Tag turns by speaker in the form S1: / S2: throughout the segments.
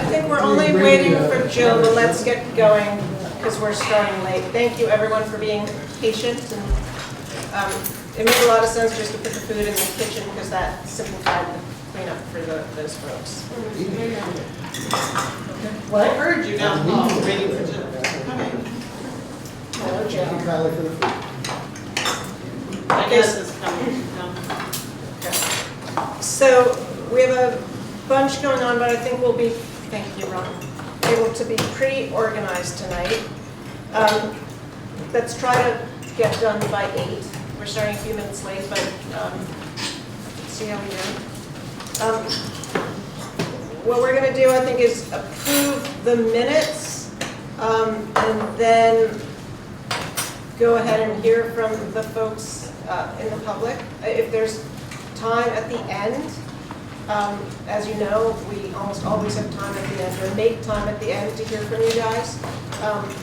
S1: think we're only waiting for Jill, but let's get going because we're starting late. Thank you everyone for being patient. And it made a lot of sense just to put the food in the kitchen because that simplified the cleanup for those folks.
S2: Well, I heard you down the hall waiting for Jill.
S1: Hello, Jill.
S2: I guess it's coming.
S1: So we have a bunch going on, but I think we'll be, thank you, Ron, able to be pretty organized tonight. Let's try to get done by 8. We're starting a few minutes late, but let's see how we do. What we're going to do, I think, is approve the minutes and then go ahead and hear from the folks in the public. If there's time at the end, as you know, we almost always have time at the end, or make time at the end to hear from you guys.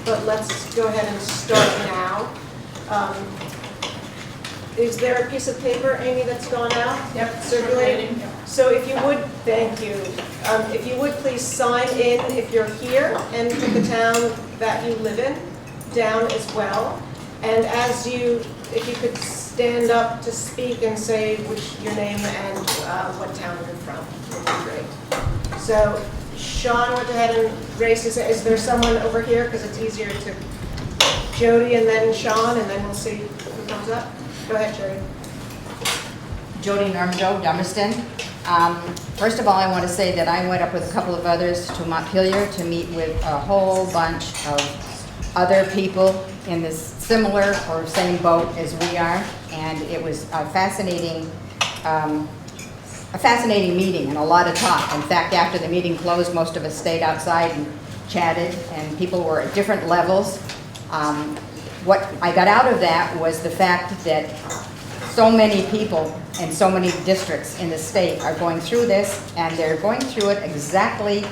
S1: But let's go ahead and start now. Is there a piece of paper, Amy, that's gone out?
S2: Yep,
S1: Circulating. So if you would, thank you. If you would please sign in if you're here and put the town that you live in down as well. And as you, if you could stand up to speak and say your name and what town you're from, would be great. So Sean went ahead and raised his hand. Is there someone over here? Because it's easier to Jody and then Sean, and then we'll see who comes up. Go ahead, Jody.
S3: Jody Normandeau, Dummerston. First of all, I want to say that I went up with a couple of others to Montpelier to meet with a whole bunch of other people in this similar or same boat as we are, and it was a fascinating meeting and a lot of talk. In fact, after the meeting closed, most of us stayed outside and chatted, and people were at different levels. What I got out of that was the fact that so many people and so many districts in the state are going through this, and they're going through it exactly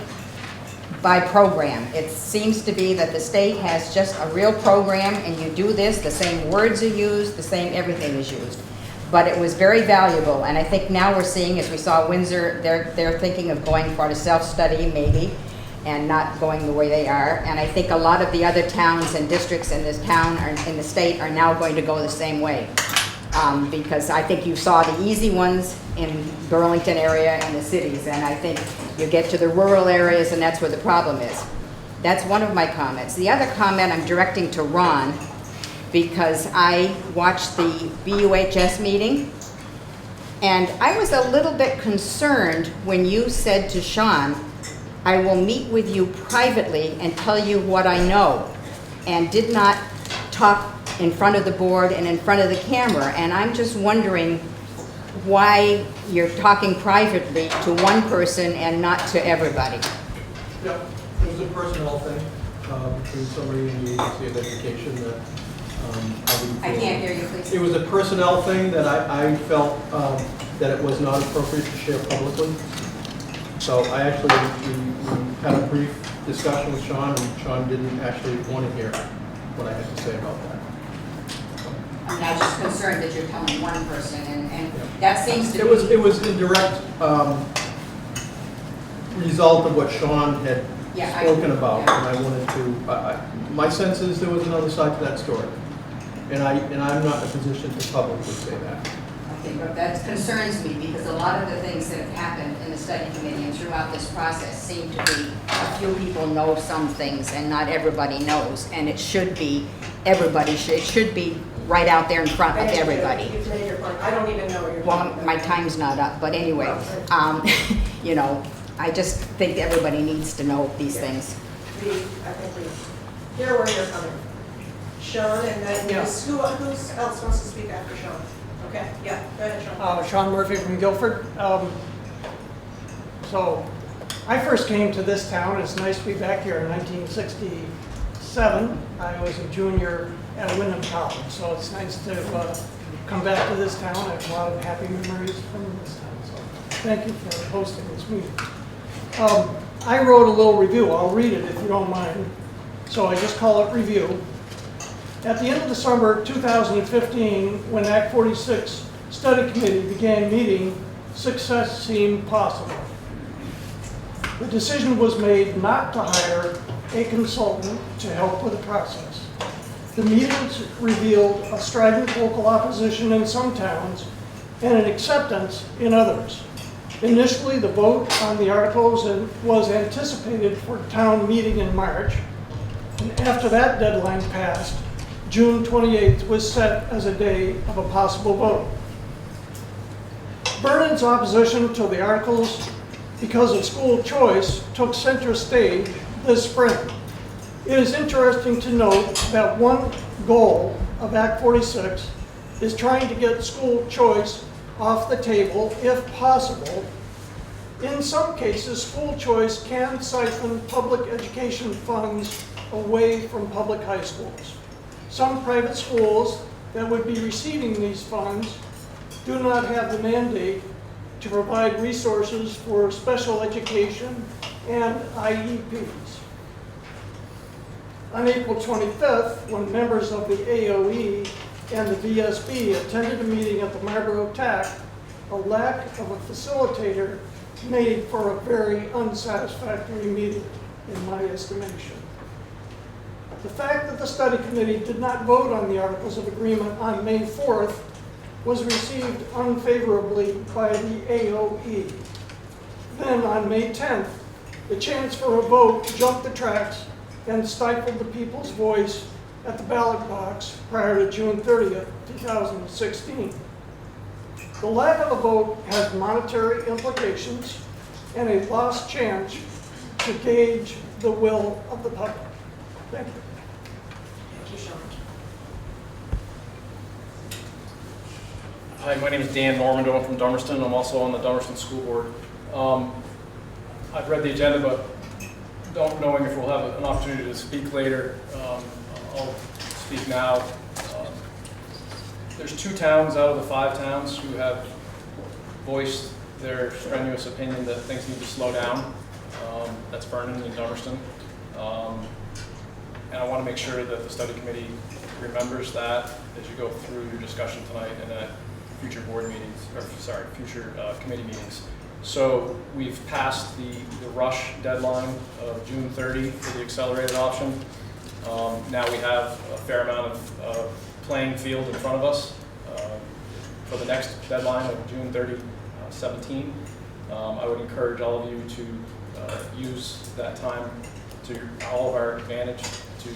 S3: by program. It seems to be that the state has just a real program, and you do this, the same words are used, the same everything is used. But it was very valuable, and I think now we're seeing, as we saw Windsor, they're thinking of going for a self-study maybe, and not going the way they are. And I think a lot of the other towns and districts in this town or in the state are now going to go the same way. Because I think you saw the easy ones in Burlington area and the cities, and I think you get to the rural areas and that's where the problem is. That's one of my comments. The other comment I'm directing to Ron, because I watched the BUHS meeting, and I was a little bit concerned when you said to Sean, I will meet with you privately and tell you what I know, and did not talk in front of the board and in front of the camera. And I'm just wondering why you're talking privately to one person and not to everybody.
S4: Yeah, it was a personnel thing between somebody in the agency of education that
S3: I can't hear you, please.
S4: It was a personnel thing that I felt that it was not appropriate to share publicly. So I actually, we had a brief discussion with Sean, and Sean didn't actually want to hear what I had to say about that.
S3: I mean, I was just concerned that you're telling one person, and that seems to be...
S4: It was in direct result of what Sean had spoken about, and I wanted to, my sense is there was another side to that story. And I'm not in a position to publicly say that.
S3: Okay, but that concerns me, because a lot of the things that have happened in the study committee and throughout this process seem to be a few people know some things and not everybody knows, and it should be everybody, it should be right out there in front of everybody.
S1: You've made your point. I don't even know what you're
S3: Well,
S1: talking about.
S3: my time's not up, but anyway, you know, I just think everybody needs to know these things.
S1: I think we hear where you're coming. Sean, and then who else wants to speak after Sean? Okay, yeah, go ahead, Sean.
S5: Sean Murphy from Guilford. So I first came to this town. It's nice to be back here in 1967. I was a junior at Wyndham College, so it's nice to come back to this town. I have a lot of happy memories from this town. So thank you for hosting this meeting. I wrote a little review. I'll read it if you don't mind. So I just call it review. At the end of December 2015, when Act 46 Study Committee began meeting, success seemed possible. the decision was made not to hire a consultant to help with the process. The meetings revealed a strident local opposition in some towns and an acceptance in others. Initially, the vote on the articles was anticipated for town meeting in March, and after that deadline passed, June 28th was set as a day of a possible vote. Vernon's opposition to the articles because of school choice took center stage this spring. It is interesting to note that one goal of Act 46 is trying to get school choice off the table if possible. In some cases, school choice can siphon public education funds away from public high schools. Some private schools that would be receiving these funds do not have the mandate to provide resources for special education and IEPs. On April 25th, when members of the AOE and the VSB attended a meeting at the Marlboro TAC, a lack of a facilitator made for a very unsatisfactory meeting, in my estimation. The fact that the study committee did not vote on the Articles of Agreement on May 4th was received unfavorably by the AOE. Then on May 10th, the chance for a vote jumped the tracks and stifled the people's voice at the ballot box prior to June 30th, 2016. The lack of a vote has monetary implications and a lost chance to gauge the will of the public. Thank you.
S2: Thank you, Sean.
S6: Hi, my name is Dan Normando. I'm from Dummerston. I'm also on the Dummerston School Board. I've read the agenda, but don't knowing if we'll have an opportunity to speak later, I'll speak now. There's 2 towns out of the 5 towns who have voiced their strenuous opinion that things need to slow down. That's Vernon and Dummerston. And I want to make sure that the study committee remembers that as you go through your discussion tonight and at future board meetings, or sorry, future committee meetings. So we've passed the rush deadline of June 30 for the accelerated option. Now we have a fair amount of playing field in front of us for the next deadline of June 30, 17. I would encourage all of you to use that time to all of our advantage to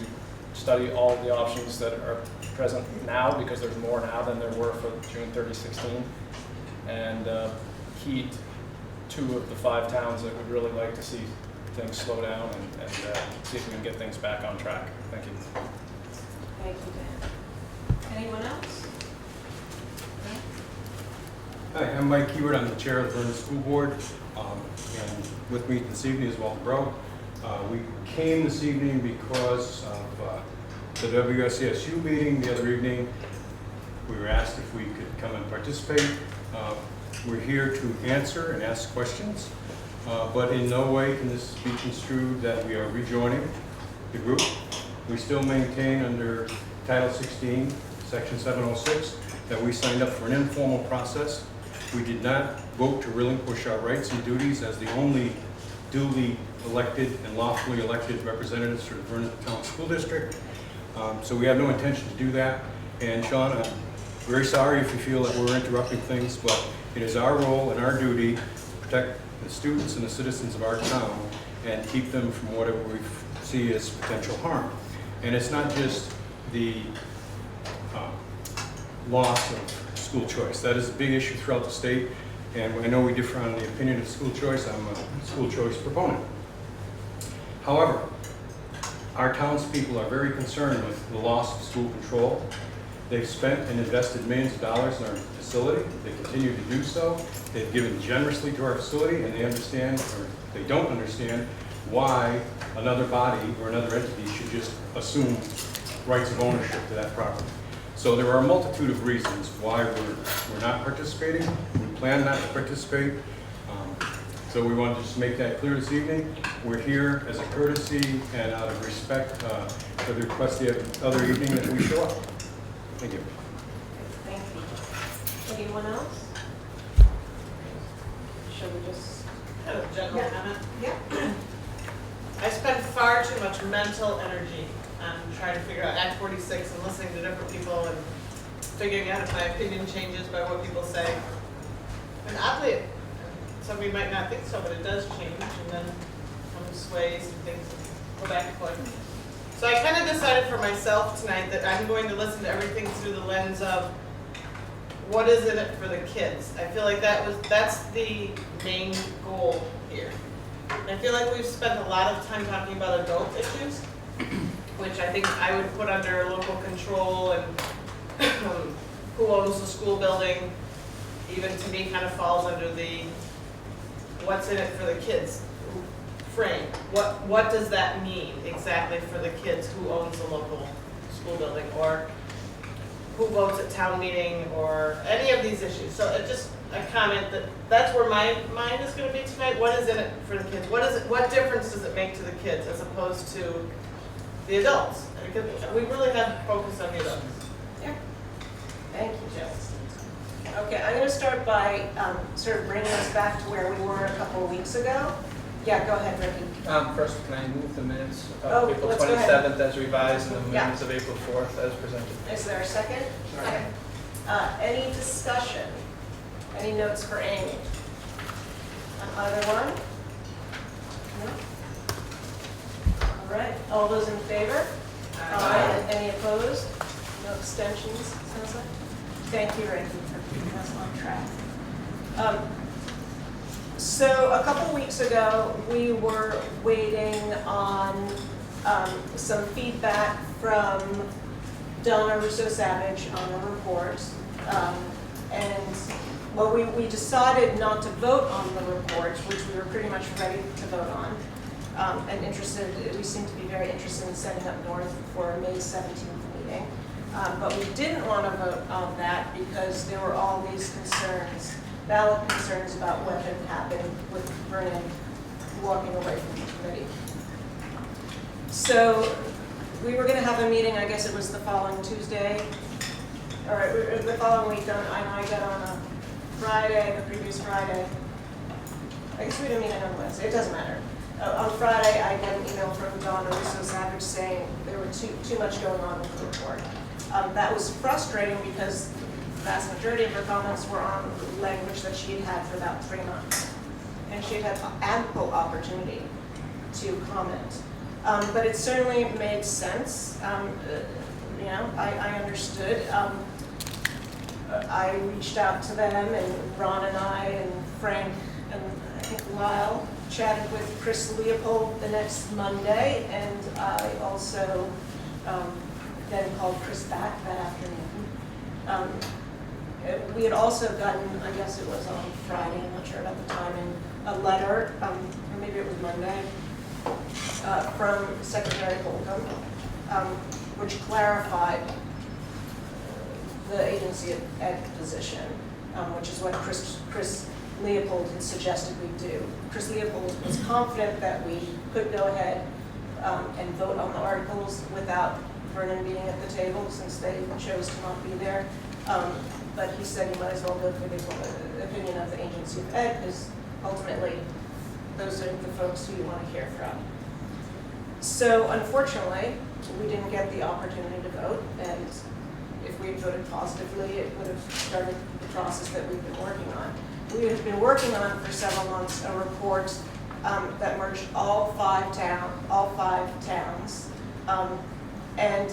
S6: study all of the options that are present now, because there's more now than there were for June 30, 16, and heed 2 of the 5 towns that would really like to see things slow down and see if we can get things back on track. Thank you.
S1: Thank you, Dan. Anyone else?
S7: Hi, I'm Mike Keyword. I'm the chair of the Vernon School Board, and with me this evening is Walter Bro. We came this evening because of the WSESU meeting the other evening. We were asked if we could come and participate. We're here to answer and ask questions, but in no way can this be construed that we are rejoining the group. We still maintain under Title 16, Section 706, that we signed up for an informal process. We did not vote to relinquish our rights and duties as the only duly elected and lawfully elected representatives for the Vernon Town School District. So we have no intention to do that. And Sean, I'm very sorry if you feel that we're interrupting things, but it is our role and our duty to protect the students and the citizens of our town and keep them from whatever we see as potential harm. And it's not just the loss of school choice. That is a big issue throughout the state, and I know we differ on the opinion of school choice. I'm a school choice proponent. However, our townspeople are very concerned with the loss of school control. They've spent and invested millions of dollars in our facility. They continue to do so. They've given generously to our facility, and they understand, or they don't understand, why another body or another entity should just assume rights of ownership to that property. So there are a multitude of reasons why we're not participating. We plan not to participate. So we wanted to just make that clear this evening. We're here as a courtesy and out of respect for the request the other evening that we show up. Thank you.
S1: Thank you. Anyone else? Shall we just
S2: Got a general
S1: Yeah.
S2: comment.
S1: Yeah.
S2: I spend far too much mental energy on trying to figure out Act 46 and listening to different people and figuring out if my opinion changes by what people say. And oddly, somebody might not think so, but it does change, and then comes sways and things go back and forth. So I kind of decided for myself tonight that I'm going to listen to everything through the lens of what is in it for the kids. I feel like that's the main goal here. And I feel like we've spent a lot of time talking about adult issues, which I think I would put under local control and who owns the school building, even to me kind of falls under the what's in it for the kids frame. What does that mean exactly for the kids who owns the local school building, or who votes at town meeting, or any of these issues. So it just a comment that's where my mind is going to be tonight. What is in it for the kids? What difference does it make to the kids as opposed to the adults? Because we really have focused on the adults.
S1: Yeah. Thank you, Jill. Okay, I'm going to start by sort of bringing us back to where we were a couple of weeks ago. Yeah, go ahead, Ricky.
S6: First, can I move the minutes
S1: Oh,
S6: of April
S1: let's go ahead.
S6: 27th as revised and the
S1: Yeah.
S6: minutes of April 4th as presented?
S1: Is there a second? Second. Any discussion? Any notes for Amy? On either one? No? All right, all those in favor? Aye. Any opposed? No abstentions, sounds like? Thank you, Ricky, for keeping us on track. So a couple weeks ago, we were waiting on some feedback from Donna Russo-Savage on a report. Well, we decided not to vote on the report, which we were pretty much ready to vote on, and we seem to be very interested in sending up north for a May 17th meeting. But we didn't want to vote on that because there were all these concerns, valid concerns about what had happened with Vernon walking away from the committee. So we were going to have a meeting, I guess it was the following Tuesday, or the following week. I got on a Friday, the previous Friday. I guess we didn't meet on Wednesday, it doesn't matter. On Friday, I got an email from Donna Russo-Savage saying there were too much going on with the report. That was frustrating because the vast majority of her comments were on language that she had had for about 3 months. And she had had ample opportunity to comment. But it certainly made sense. I understood. I reached out to them, and Ron and I and Frank and I think Lyle chatted with Chris Leopold the next Monday, and I also then called Chris back that afternoon. We had also gotten, I guess it was on Friday, I'm not sure about the timing, a letter, or maybe it was Monday, from Secretary Holcomb, which clarified the agency ed position, which is what Chris Leopold had suggested we do. Chris Leopold was confident that we could go ahead and vote on the articles without Vernon being at the table, since they chose to not be there. But he said you might as well go for the opinion of the agency of ed, because ultimately those are the folks who you want to hear from. So unfortunately, we didn't get the opportunity to vote, and if we had voted positively, it would have started the process that we've been working on. We have been working on for several months a report that merged all five towns, and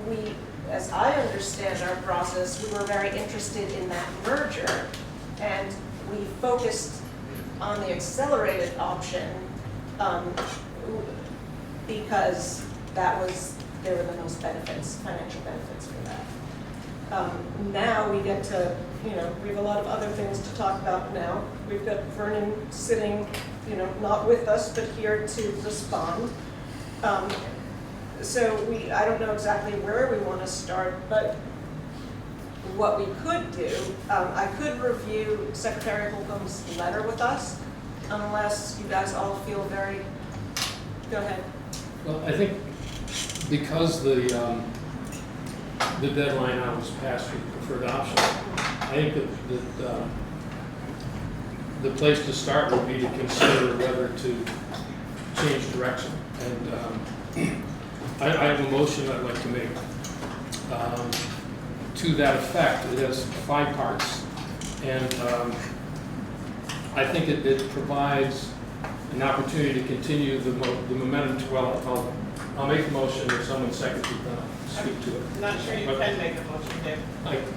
S1: we, as I understand our process, we were very interested in that merger, and we focused on the accelerated option because there were the most benefits, financial benefits for that. Now we get to, we have a lot of other things to talk about now. We've got Vernon sitting, not with us, but here to respond. So I don't know exactly where we want to start, but what we could do, I could review Secretary Holcomb's letter with us, unless you guys all feel go ahead.
S8: Well, I think because the deadline now was passed for preferred option, I think that the place to start would be to consider whether to change direction. And I have a motion I'd like to make to that effect. It has 5 parts, and I think it provides an opportunity to continue the momentum. Well, I'll make a motion if someone seconds it, then I'll speak to it.
S2: I'm not sure you can make a motion, Dave.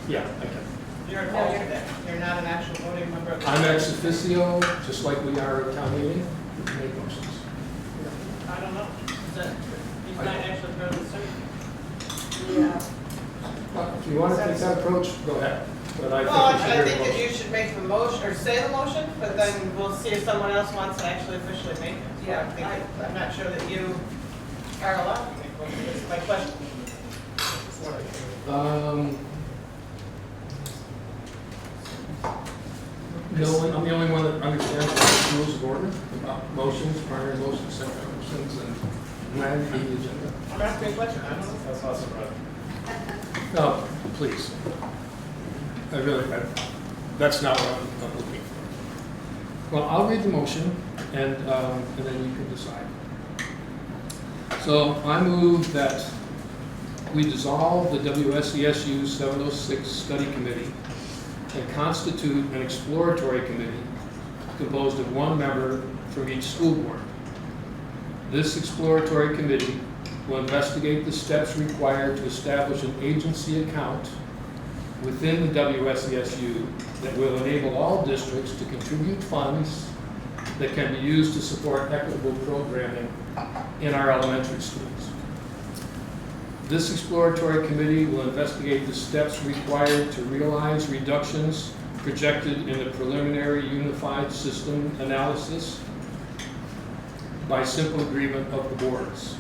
S8: Yeah, I can.
S2: You're an alternate. You're not an actual voting member of the.
S8: I'm ex officio, just like we are at town meeting, we can make motions.
S2: I don't know. Is that, he's not actually part of the study.
S1: Yeah.
S8: Well, if you want to take that approach, go ahead. But I
S2: Well,
S8: think we should
S2: I
S8: hear
S2: think
S8: the
S2: that
S8: motion.
S2: you should make the motion, or say the motion, but then we'll see if someone else wants to actually officially make it. So
S1: Yeah,
S2: I think I'm not sure that you are allowed to make motions, is my question.
S8: I'm the only one that understands the rules of order about motions, primary motions, secondary motions, and land the agenda.
S2: I'm asking a question, I don't know.
S6: That's not surprising.
S8: No, please. That's not what I'm looking for. Well, I'll read the motion, and then you can decide. So I move that we dissolve the WSESU 706 Study Committee and constitute an exploratory committee composed of 1 member from each school board. This exploratory committee will investigate the steps required to establish an agency account within the WSESU that will enable all districts to contribute funds that can be used to support equitable programming in our elementary schools. This exploratory committee will investigate the steps required to realize reductions projected in the preliminary unified system analysis by simple agreement of the boards.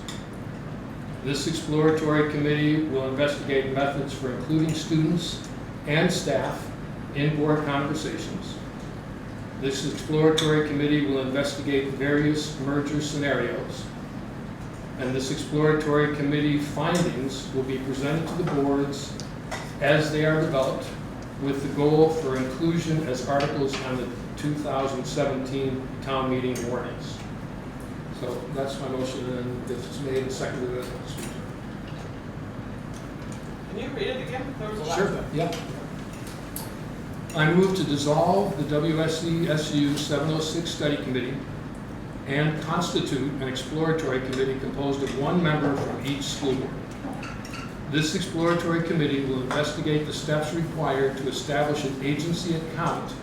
S8: This exploratory committee will investigate methods for including students and staff in board conversations. This exploratory committee will investigate various merger scenarios, and this exploratory committee findings will be presented to the boards as they are developed, with the goal for inclusion as articles on the 2017 town meeting warnings. So that's my motion, and it's made and seconded.
S2: Can you read it again? There was a lot.
S8: Sure, yeah. I move to dissolve the WSESU 706 Study Committee and constitute an exploratory committee composed of 1 member from each school board. This exploratory committee will investigate the steps required to establish an agency account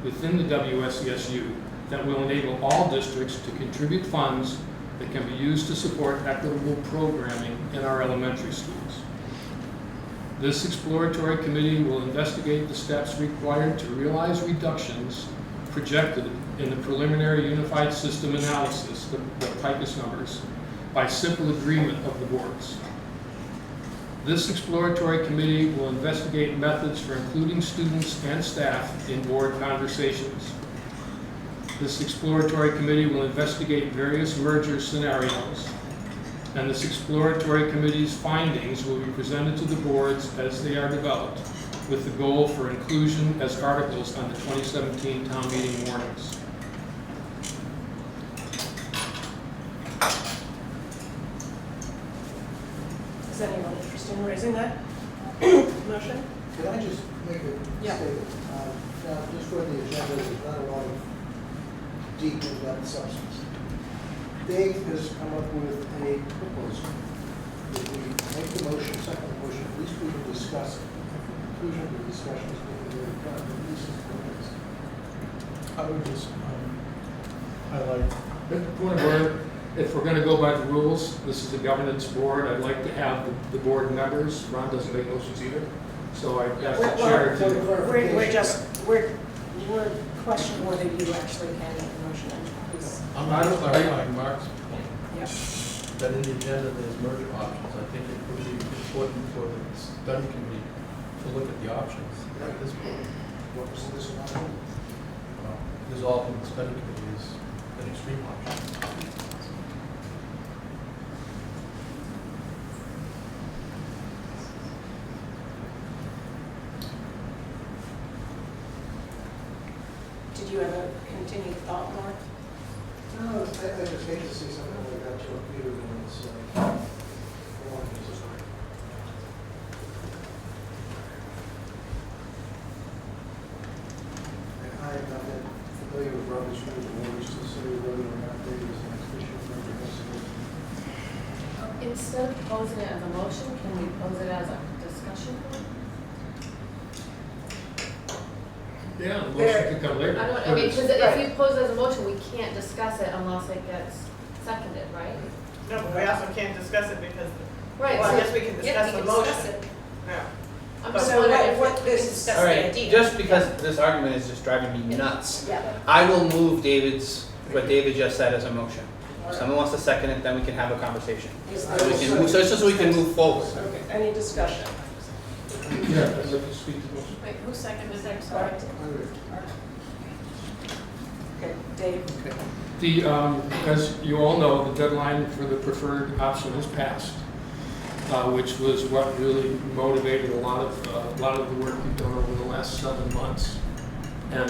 S8: within the WSESU that will enable all districts to contribute funds that can be used to support equitable programming in our elementary schools. This exploratory committee will investigate the steps required to realize reductions projected in the preliminary unified system analysis, the PICUS numbers, by simple agreement of the boards. This exploratory committee will investigate methods for including students and staff in board conversations. This exploratory committee will investigate various merger scenarios, and this exploratory committee's findings will be presented to the boards as they are developed, with the goal for inclusion as articles on the 2017 town meeting warnings.
S1: Is anyone interested in raising that motion?
S9: Can I just make a
S1: Yeah.
S9: statement? Now, just for the agenda, there's not a lot of deep in-depth substance. Dave has come up with a proposal. If we make the motion, second motion, at least we can discuss it. At the conclusion of the discussion is going to be very done, at least it's going to.
S4: I would just highlight,
S8: Point of order, if we're going to go by the rules, this is a governance board. I'd like to have the board members. Ron doesn't make motions either. So I ask the chair to.
S1: We're questioning whether you actually can make a motion. Please.
S4: I'm not clarifying Mark's point,
S1: Yeah.
S4: that in the agenda there's merger options. I think it would be important for the study committee to look at the options at this point.
S9: What was this about?
S4: Dissolving the study committee is an extreme option.
S1: Did you have a continued thought, Mark?
S9: No, I just hate to see something like that torpedoed and it's, I am not that familiar with Robert's Rule of Order, just to say whether or not there is an official representation.
S10: Instead of posing it as a motion, can we pose it as a discussion point?
S8: Yeah, the
S1: There-
S8: motion can come later.
S10: I mean, because if
S1: Right.
S10: you pose it as a motion, we can't discuss it unless it gets seconded, right?
S2: No, but we also can't discuss it because,
S10: Right.
S2: well, I
S10: so-
S2: guess we can discuss the motion. Yeah.
S10: I'm just
S1: So
S10: wondering
S1: what
S10: if
S1: this-
S10: we can discuss
S11: All
S10: the
S11: right,
S10: idea.
S11: just because this argument is just driving me nuts,
S10: Yeah.
S11: I will move what David just said as a motion. If someone wants to second it, then we can have a conversation.
S1: Is
S11: So we
S1: there-
S11: can move, so it's just so we can move forward.
S1: Okay, any discussion?
S8: Yeah, I'd like to speak to the motion.
S10: Wait, who seconded that? Sorry.
S1: Okay, Dave?
S8: The, as you all know, the deadline for the preferred option has passed, which was what really motivated a lot of the work we've done over the last 7 months. And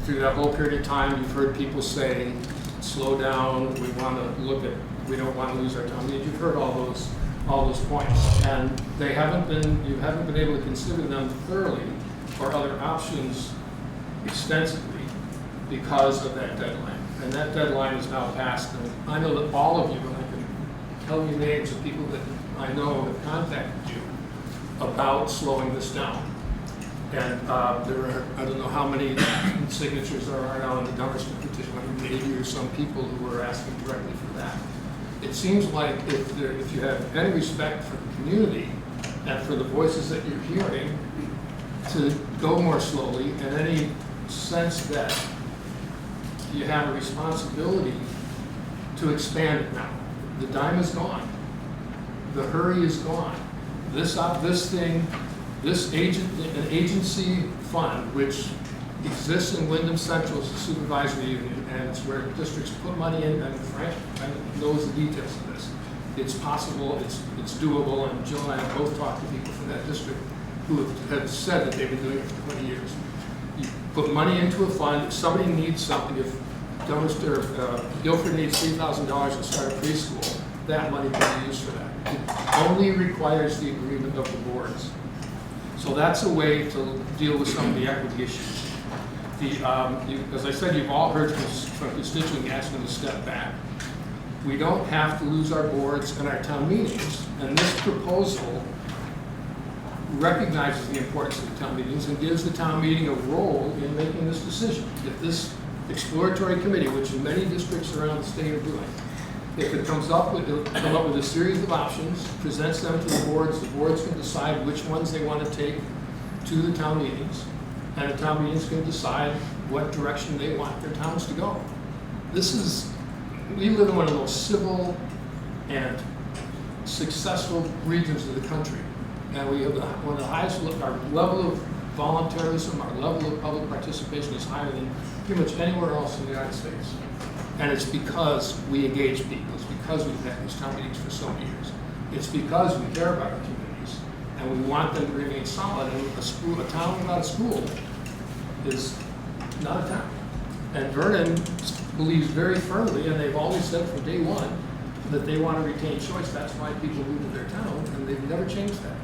S8: through that whole period of time, you've heard people say, slow down, we don't want to lose our time. You've heard all those points. And you haven't been able to consider them thoroughly or other options extensively because of that deadline. And that deadline is now passed. And I know that all of you, and I can tell you names of people that I know have contacted you about slowing this down. And there are, I don't know how many signatures there are now on the Dummerston petition, like 80 or some people who are asking directly for that. It seems like if you have any respect for the community and for the voices that you're hearing, to go more slowly, and any sense that you have a responsibility to expand it now. The dime is gone. The hurry is gone. An agency fund, which exists in Wyndham Central as a supervisory union, and it's where districts put money in, and Frank knows the details of this. It's possible, it's doable, and Jill and I have both talked to people from that district who have said that they've been doing it for 20 years. You put money into a fund, if somebody needs something, if Guilford needs $3,000 to start a preschool, that money can be used for that. It only requires the agreement of the boards. So that's a way to deal with some of the equity issues. As I said, you've all heard from constituents asking to step back. We don't have to lose our boards and our town meetings, and this proposal recognizes the importance of the town meetings and gives the town meeting a role in making this decision. If this exploratory committee, which many districts around the state are doing, if it comes up with a series of options, presents them to the boards can decide which ones they want to take to the town meetings, and the town meetings can decide what direction they want their towns to go. We live in one of the most civil and successful regions of the country, and we have one of the highest, our level of voluntarism, our level of public participation is higher than pretty much anywhere else in the United States. And it's because we engage people. It's because we've had these town meetings for so many years. It's because we care about our communities and we want them to remain solid. And a town without a school is not a town. And Vernon believes very firmly, and they've always said from day one, that they want to retain choice. That's why people move to their town, and they've never changed that.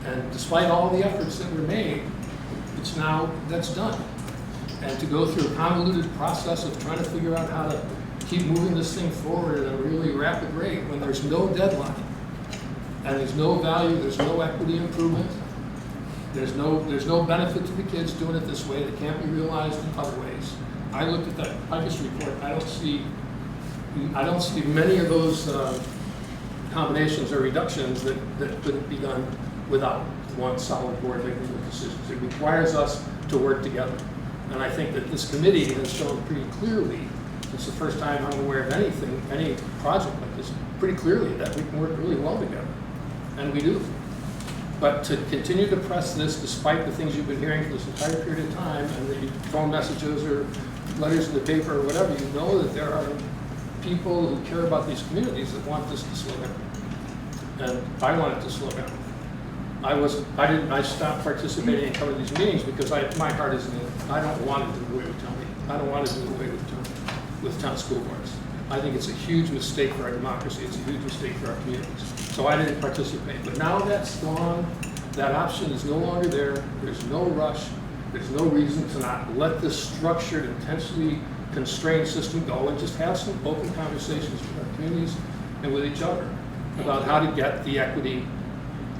S8: And despite all the efforts that were made, that's done. And to go through a convoluted process of trying to figure out how to keep moving this thing forward at a really rapid rate when there's no deadline, and there's no value, there's no equity improvement, there's no benefit to the kids doing it this way that can't be realized in other ways. I looked at that Picus report, I don't see many of those combinations or reductions that couldn't be done without one solid board making the decisions. It requires us to work together. And I think that this committee has shown pretty clearly, it's the first time I'm aware of any project like this, pretty clearly that we can work really well together. And we do. But to continue to press this despite the things you've been hearing for this entire period of time, and the phone messages or letters in the paper or whatever, you know that there are people who care about these communities that want this to slow down. And I want it to slow down. I stopped participating in coming to these meetings because my heart isn't in it. I don't want to do away with town meeting. I don't want to do away with town school boards. I think it's a huge mistake for our democracy. It's a huge mistake for our communities. So I didn't participate. But now that's gone. That option is no longer there. There's no rush. There's no reason to not let this structured, intensely constrained system go and just have some open conversations with our communities and with each other about how to get the equity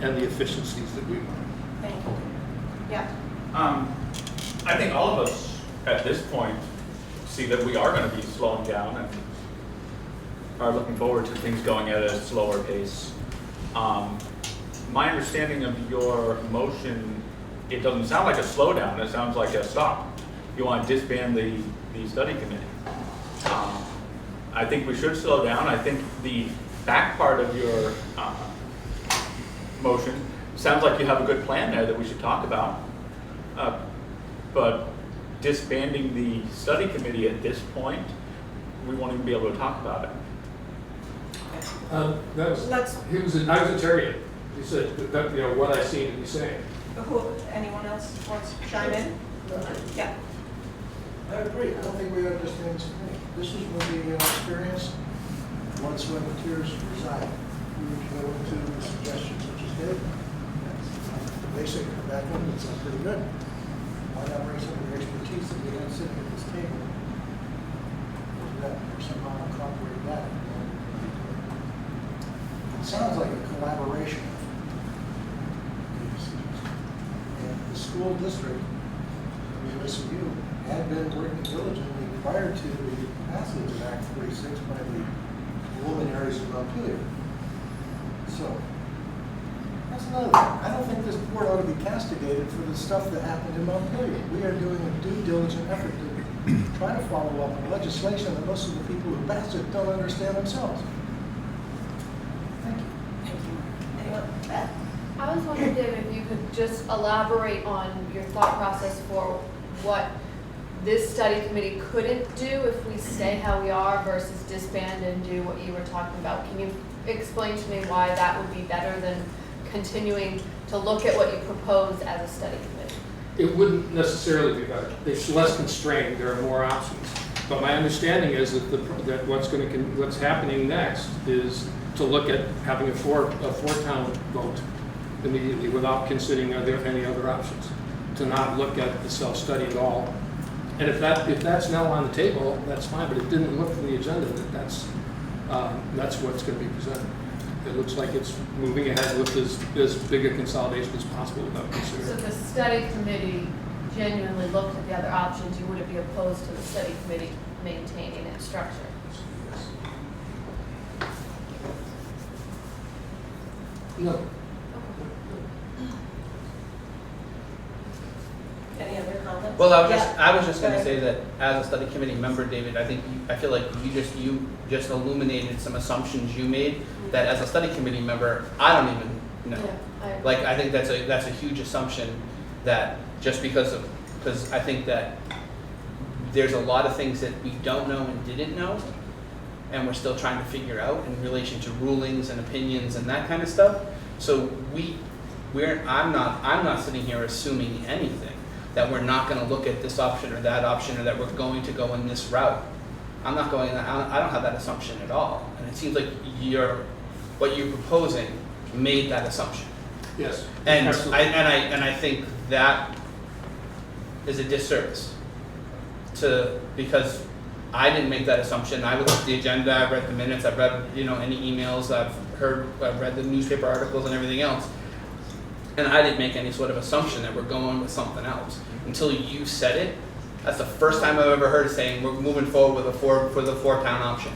S8: and the efficiencies that we want.
S1: Thank you. Yeah.
S12: I think all of us at this point see that we are going to be slowing down and are looking forward to things going at a slower pace. My understanding of your motion, it doesn't sound like a slowdown, it sounds like a stop. You want to disband the study committee. I think we should slow down. I think the back part of your motion sounds like you have a good plan there that we should talk about. But disbanding the study committee at this point, we won't even be able to talk about it.
S8: I was a Terrier. He said that, what I seem to be saying.
S1: Anyone else wants to chime in? Yeah.
S9: I agree. I don't think we understand this thing. This is when we experience what sweat and tears reside. We would go into suggestions such as David. Basic background, it sounds pretty good. Why not bring some of your expertise that we have sitting at this table? That or somehow incorporate that. It sounds like a collaboration. And the school district, WSESU, had been working diligently prior to the passage of Act 46 by the luminaries of Montpelier. So, that's another thing. I don't think this board ought to be castigated for the stuff that happened in Montpelier. We are doing a due diligent effort to try to follow up on legislation that most of the people who passed it don't understand themselves. Thank you.
S1: Thank you. Anyone? Beth?
S10: I was wondering, David, if you could just elaborate on your thought process for what this study committee couldn't do if we stay how we are versus disband and do what you were talking about. Can you explain to me why that would be better than continuing to look at what you propose as a study committee?
S8: It wouldn't necessarily be better. It's less constrained. There are more options. But my understanding is that what's happening next is to look at having a four-town vote immediately without considering any other options. To not look at the self-study at all. And if that's now on the table, that's fine. But it didn't look from the agenda that that's what's going to be presented. It looks like it's moving ahead with as big a consolidation as possible without considering.
S10: So the study committee genuinely looked at the other options. You wouldn't be opposed to the study committee maintaining its structure?
S8: No.
S1: Any other comments?
S11: Well,
S1: Yeah.
S11: I was just
S1: Go
S11: gonna
S1: ahead.
S11: say that as a study committee member, David, I feel like you just illuminated some assumptions you made that as a study committee member, I don't even know.
S10: Yeah,
S11: Like, I think that's a huge assumption that just because I think that there's a lot of things that we don't know and didn't know, and we're still trying to figure out in relation to rulings and opinions and that kind of stuff. So I'm not sitting here assuming anything, that we're not gonna look at this option or that option, or that we're going to go in this route. I don't have that assumption at all. And it seems like what you're proposing made that assumption.
S8: Yes.
S11: And
S8: Absolutely.
S11: I think that is a disservice because I didn't make that assumption. I looked at the agenda, I've read the minutes, I've read any emails, I've read the newspaper articles and everything else. And I didn't make any sort of assumption that we're going with something else until you said it. That's the first time I've ever heard saying we're moving forward with for the four-town option,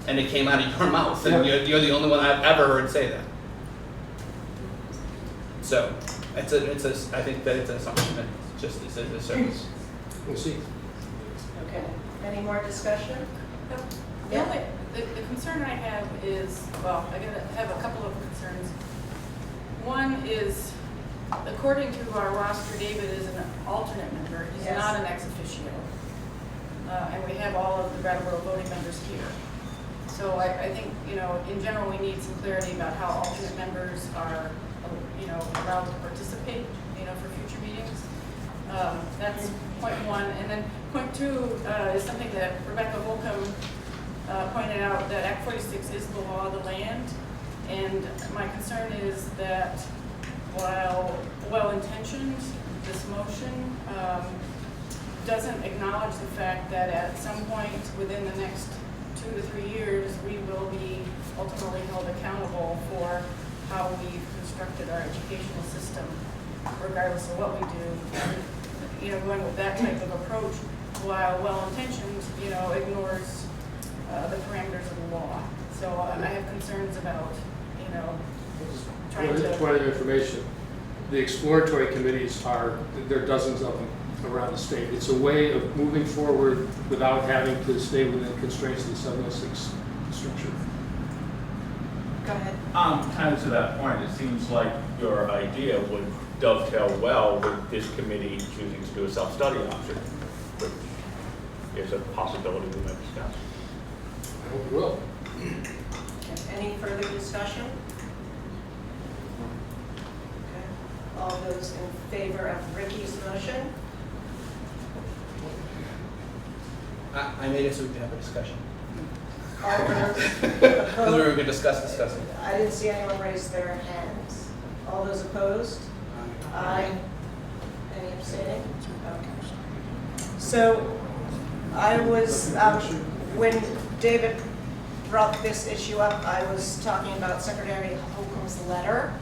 S11: and it came out of your mouth, and you're the only one I've ever heard say that. So I think that it's an assumption that just is a disservice.
S8: We'll see.
S1: Okay. Any more discussion?
S13: The concern I have is, well, I have a couple of concerns. One is, according to our roster, David is an alternate member. He's
S1: Yes.
S13: not an ex officio. And we have all of the Brattleboro voting members here. So I think, in general, we need some clarity about how alternate members are you know, allowed to participate, you know, for future meetings. That's point one. And then point two is something that Rebecca Holcomb pointed out, that Act 46 is the law of the land. And my concern is that while well-intentioned, this motion doesn't acknowledge the fact that at some point within the next 2 to 3 years, we will be ultimately held accountable for how we've constructed our educational system, regardless of what we do. And, you know, going with that type of approach, while well-intentioned, you know, ignores the parameters of the law. So I have concerns about, you know, trying to...
S8: Point of information, the exploratory committees there are dozens of them around the state. It's a way of moving forward without having to stay within constraints of the 706 structure.
S1: Go ahead.
S12: Kind of to that point, it seems like your idea would dovetail well with this committee choosing to do a self-study option, which is a possibility we might discuss.
S8: I hope it will.
S1: Any further discussion? Okay. All those in favor of Ricky's motion?
S11: I made it so we can have a discussion.
S1: All those
S11: Because we were
S1: opposed?
S11: going to discuss it.
S1: I didn't see anyone raise their hands. All those opposed? Aye. Any abstaining? Okay. So I was, when David brought this issue up, I was talking about Secretary Holcomb's letter.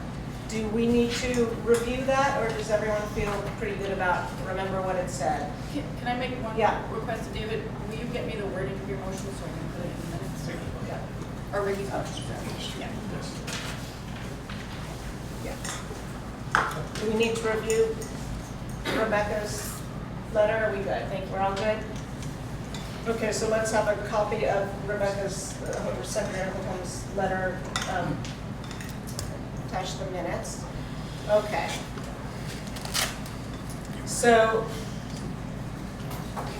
S1: Do we need to review that, or does everyone feel pretty good about, remember what it said?
S13: Can I make one
S1: Yeah.
S13: request, David? Will you get me the wording of your motion so I can put it in the minutes?
S1: Yeah.
S13: Or Ricky's motion, sorry.
S1: Yeah. Do we need to review Rebecca's letter? Are we good? I think we're all good? Okay, so let's have a copy of Rebecca's, Secretary Holcomb's letter attached to the minutes. Okay. So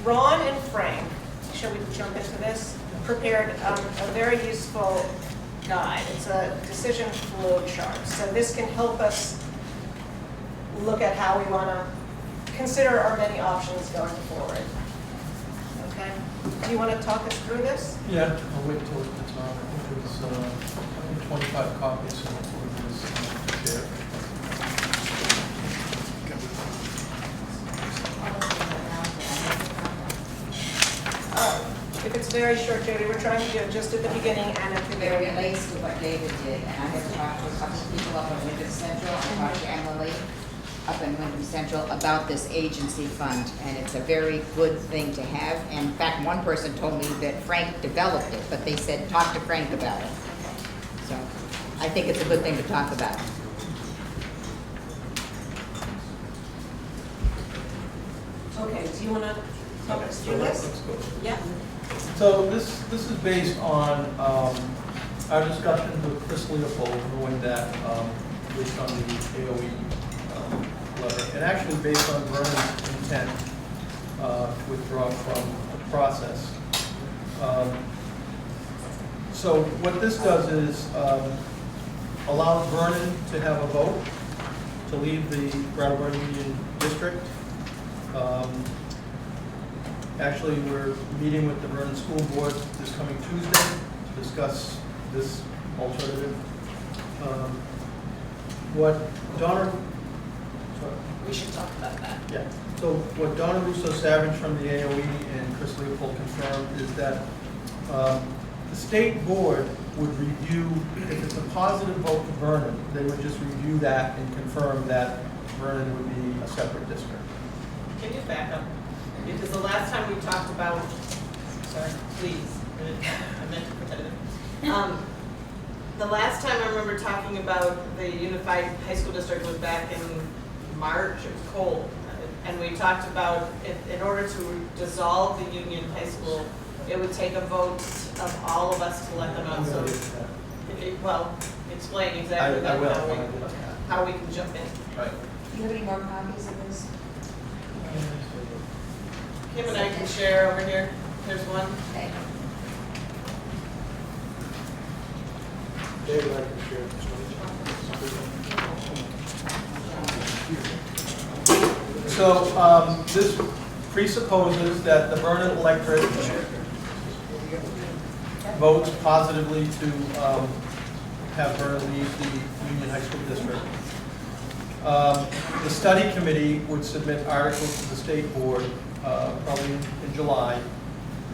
S1: Ron and Frank, shall we jump into this? Prepared a very useful guide. It's a decision flow chart. So this can help us look at how we want to consider our many options going forward. Okay? Do you want to talk us through this?
S4: Yeah, I'll wait till it's on. I think there's 25 copies of this share.
S1: If it's very short, Jody, we're trying to do it just at the beginning and at the
S3: It
S1: very end.
S3: relates to what David did, and I have talked to a couple of people up in Wyndham Central, I talked to Emily up in Wyndham Central about this agency fund, and it's a very good thing to have. And in fact, one person told me that Frank developed it, but they said, talk to Frank about it. So I think it's a good thing to talk about.
S1: Okay, do you want to talk us through this?
S4: Let's go.
S1: Yeah.
S4: So this is based on our discussions with Chris Leopold, knowing that based on the AOE letter, and actually based on Vernon's intent to withdraw from the process. So what this does is allows Vernon to have a vote to leave the Brattleboro Union District. Actually, we're meeting with the Vernon School Board this coming Tuesday to discuss this alternative. What Donna, sorry.
S1: We should talk about that.
S4: Yeah. So what Donna Russo-Savage from the AOE and Chris Leopold confirmed is that the state board would review, if it's a positive vote to Vernon, they would just review that and confirm that Vernon would be a separate district.
S2: Can you back up? Because the last time we talked about, sorry, please, I meant to pretend it. The last time I remember talking about the unified high school district was back in March. It was cold. And we talked about, in order to dissolve the Union High School, it would take a vote of all of us to let them out. So, well, explain exactly
S4: I will.
S2: how we can jump in.
S4: Right.
S3: Do you have any more copies of this?
S2: Kim and I can share over here. There's one.
S3: Okay.
S9: David, I can share this one.
S4: So this presupposes that the Vernon electorate votes positively to have Vernon leave the Union High School District. The study committee would submit articles to the state board, probably in July,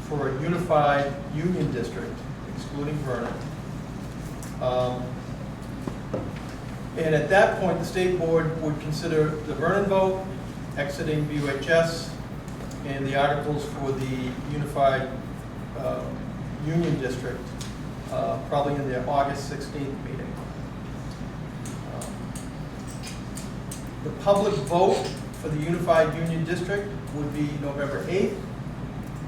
S4: for a unified union district, excluding Vernon. And at that point, the state board would consider the Vernon vote, exiting BUHS, and the articles for the unified union district, probably in their August 16th meeting. The public vote for the unified union district would be November 8th,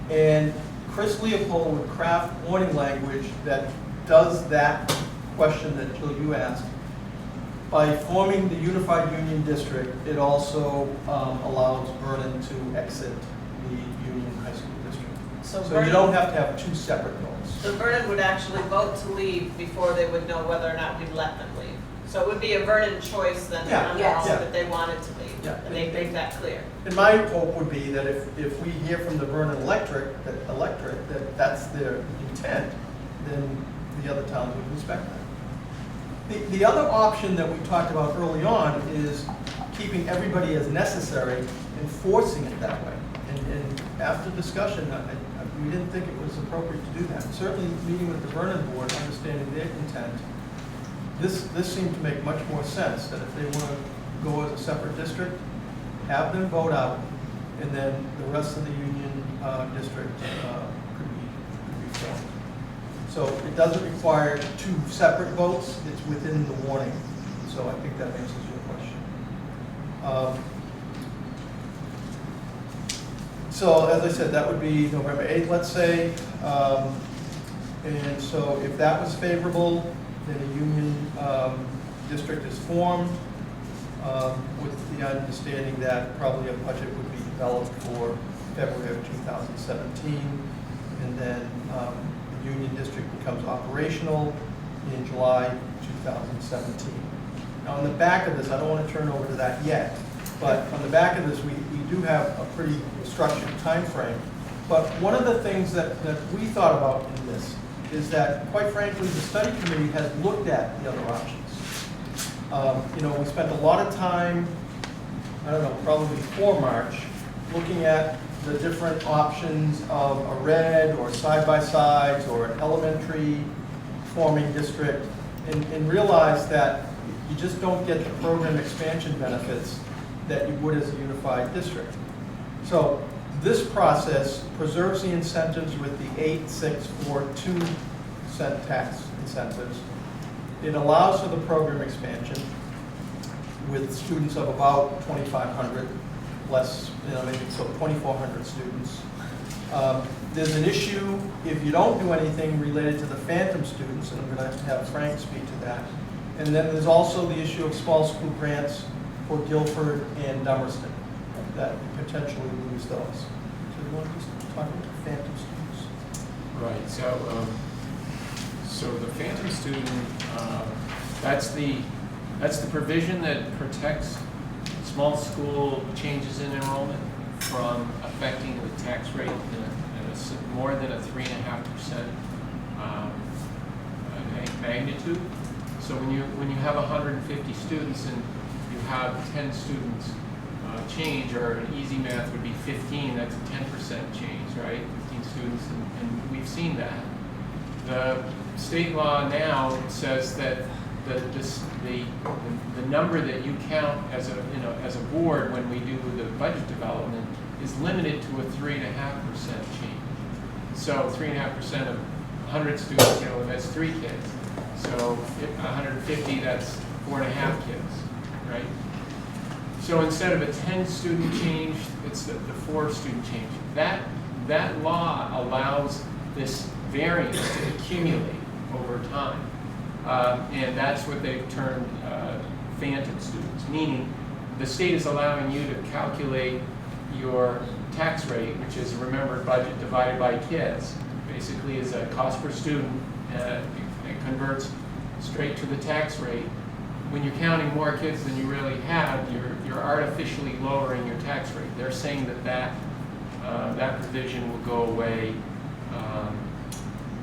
S4: and Chris Leopold would craft warning language that does that question that Jill, you asked. By forming the unified union district, it also allows Vernon to exit the Union High School District. So you don't have to have two separate votes.
S2: So Vernon would actually vote to leave before they would know whether or not we'd let them leave. So it would be a Vernon choice then to announce that they wanted to leave, and they make that clear.
S4: And my hope would be that if we hear from the Vernon electorate that that's their intent, then the other towns would respect that. The other option that we talked about early on is keeping everybody as necessary and forcing it that way. And after discussion, we didn't think it was appropriate to do that. Certainly, meeting with the Vernon board, understanding their intent, this seemed to make much more sense, that if they want to go as a separate district, have them vote out, and then the rest of the union district could be formed. So it doesn't require two separate votes, it's within the warning. So I think that answers your question. So as I said, that would be November 8th, let's say. And so if that was favorable, then a union district is formed with the understanding that probably a budget would be developed for February of 2017. And then the union district becomes operational in July 2017. Now on the back of this, I don't want to turn over to that yet, but on the back of this, we do have a pretty structured time frame. But one of the things that we thought about in this is that, quite frankly, the study committee has looked at the other options. We spent a lot of time, I don't know, probably before March, looking at the different options of a red or side-by-sides or an elementary forming district, and realized that you just don't get the program expansion benefits that you would as a unified district. So this process preserves the incentives with the 8, 6, 4, 2 cent tax incentives. It allows for the program expansion with students of about 2,500, less, maybe so 2,400 students. There's an issue if you don't do anything related to the phantom students, and I'm going to have Frank speak to that. And then there's also the issue of small school grants for Guilford and Dummerston that potentially lose those. So you want to just talk about the phantom students?
S14: Right. So the phantom student, that's the provision that protects small school changes in enrollment from affecting the tax rate in more than a 3.5% magnitude. So when you have 150 students and you have 10 students change, or an easy math would be 15, that's a 10% change, right? 15 students, and we've seen that. The state law now says that the number that you count as a board when we do the budget development is limited to a 3.5% change. So 3.5% of 100 students, that's 3 kids. So 150, that's 4.5 kids, right? So instead of a 10 student change, it's the 4 student change. That law allows this variance to accumulate over time. And that's what they've termed phantom students, meaning the state is allowing you to calculate your tax rate, which is a remembered budget divided by kids, basically is a cost per student. It converts straight to the tax rate. when you're counting more kids than you really have, you're artificially lowering your tax rate. They're saying that provision will go away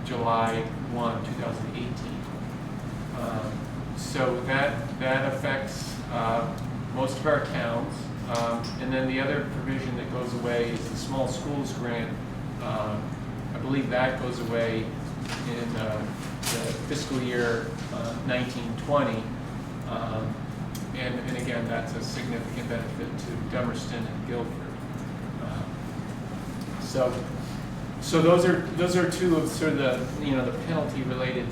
S14: July 1, 2018. So that affects most of our towns. And then the other provision that goes away is the small schools grant. I believe that goes away in the fiscal year 1920. And again, that's a significant benefit to Dummerston and Guilford. So those are two of sort of the penalty related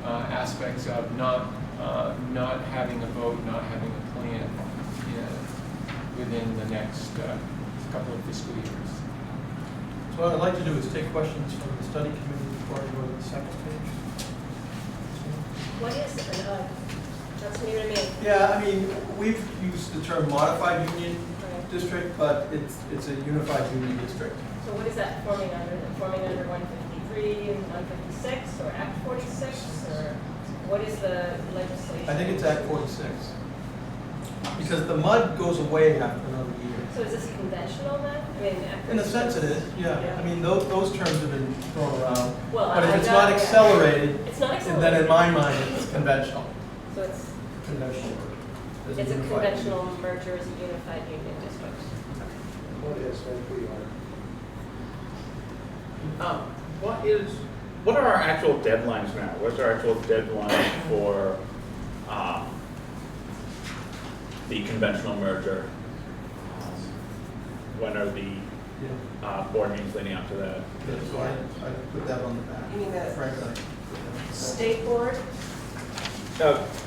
S14: aspects of not having a vote, not having a plan within the next couple of fiscal years.
S4: So what I'd like to do is take questions from the study committee before I go to the second page.
S1: What is that's new to me.
S4: Yeah, I mean, we've used the term modified union district, but it's a unified union district.
S1: So what is that forming under? Is it forming under 153 and 156 or Act 46 or what is the legislation?
S4: I think it's Act 46. Because the MUD goes away after another year.
S1: So is this conventional then? I mean, Act
S4: In a
S1: 46?
S4: sense it is, yeah.
S1: Yeah.
S4: I mean, those terms have been thrown around.
S1: Well,
S4: But if
S1: I
S4: it's
S1: got
S4: not
S1: it.
S4: accelerated,
S1: It's not
S4: then
S1: accelerated.
S4: in my mind, it's conventional.
S1: So it's
S4: Conventional. As
S1: a
S4: unified
S1: conventional
S4: union.
S1: merger as a unified union district.
S9: What is, what we are.
S12: What are our actual deadlines now? What's our actual deadline for the conventional merger? When are the board meetings leading up to that?
S4: Yeah, so I put that on the back.
S1: You mean the
S4: Frankly.
S1: state board?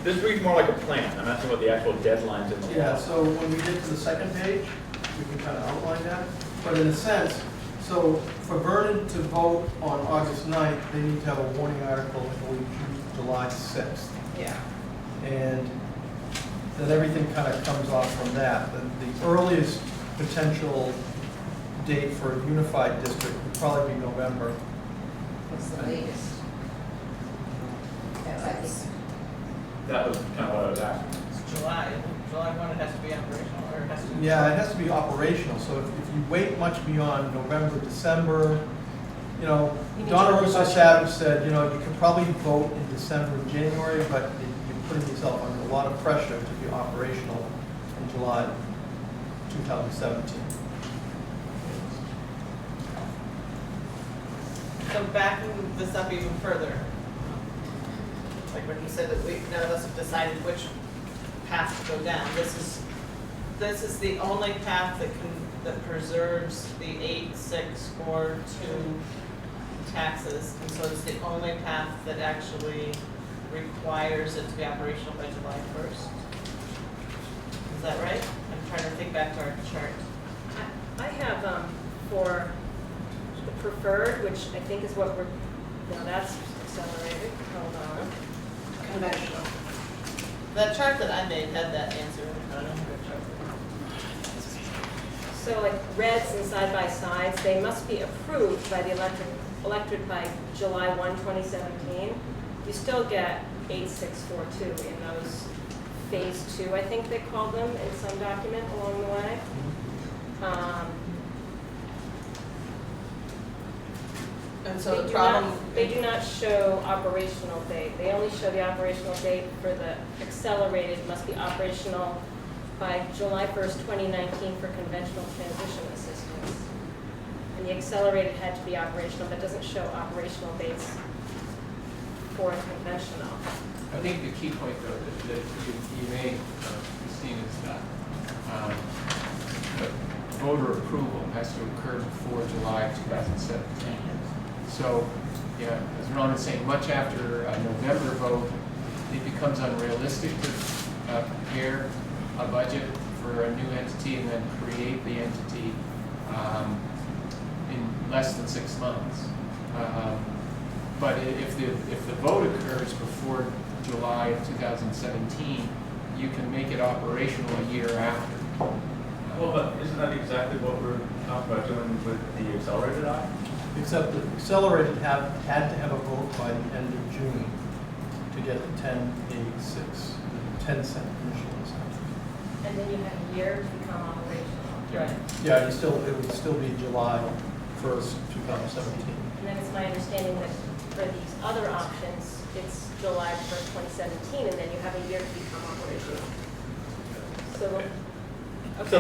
S12: This reads more like a plan. I'm asking about the actual deadlines in the law.
S4: Yeah, so when we get to the second page, we can kind of outline that. But in a sense, so for Vernon to vote on August 9th, they need to have a warning article, I believe, July 6th.
S1: Yeah.
S4: And then everything kind of comes off from that. The earliest potential date for a unified district would probably be November.
S3: What's the latest?
S12: That was kind of what I was asking.
S2: It's July 1, it has to be operational, or it has to be.
S4: Yeah, it has to be operational, so if you wait much beyond November, December,
S1: You need
S4: Donna
S1: to
S4: Russo
S1: budget.
S4: Savage said, you could probably vote in December and January, but you're putting yourself under a lot of pressure to be operational in July 2017.
S2: So backing this up even further, like when you said that none of us have decided which path to go down, this is the only path that preserves the 8, 6, 4, 2 taxes, and so it's the only path that actually requires it to be operational by July 1st. Is that right? I'm trying to think back to our chart.
S1: I have for the preferred, which I think is what no, that's accelerated. Hold on. Conventional.
S2: That chart that I made had that answer in it. I don't know what chart it was.
S1: So like reds and side-by-sides, they must be approved by the elected by July 1, 2017. You still get 8642 in those phase 2, I think they call them in some document along the way.
S2: And so the problem.
S1: They do not show operational date. They only show the operational date for the accelerated must be operational by July 1st, 2019 for conventional transition assistance. And the accelerated had to be operational, but doesn't show operational dates for conventional.
S14: I think the key point, though, that you made, Christine, is that voter approval has to occur before July 2017. So, yeah, as Ron is saying, much after a November vote, it becomes unrealistic to prepare a budget for a new entity and then create the entity in less than 6 months. But if the vote occurs before July of 2017, you can make it operational a year after.
S12: Well, but isn't that exactly what we're talking about doing with the Accelerated Act?
S4: Except the accelerated had to have a vote by the end of June to get the 1086, the 10-cent initial incentive.
S15: And then you have a year to become operational.
S4: Right. Yeah, it would still be July 1st, 2017.
S15: And then it's my understanding that for these other options, it's July 1st, 2017, and then you have a year to become operational.
S12: So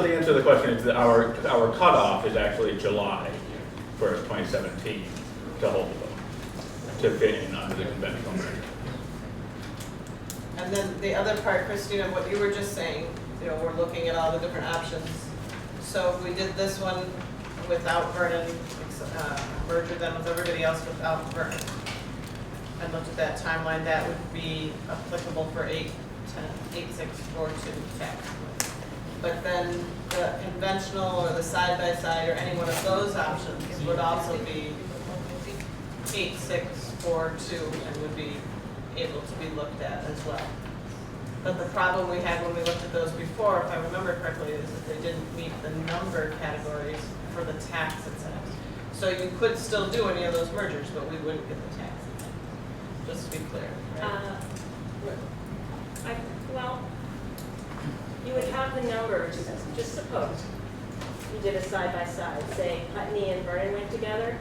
S12: the answer to the question is that our cutoff is actually July 1st, 2017 to hold the vote, to fit in under the conventional measure.
S2: And then the other part, Christina, what you were just saying, we're looking at all the different options. So if we did this one without Vernon, merger them with everybody else without Vernon, and looked at that timeline, that would be applicable for 8642 tax. But then the conventional or the side-by-side or any one of those options would also be 8642 and would be able to be looked at as well. But the problem we had when we looked at those before, if I remember correctly, is that they didn't meet the number categories for the tax incentives. So you could still do any of those mergers, but we wouldn't get the tax incentive, just to be clear, right?
S15: Well, you would have the numbers, just suppose you did a side-by-side, say Putney and Vernon went together,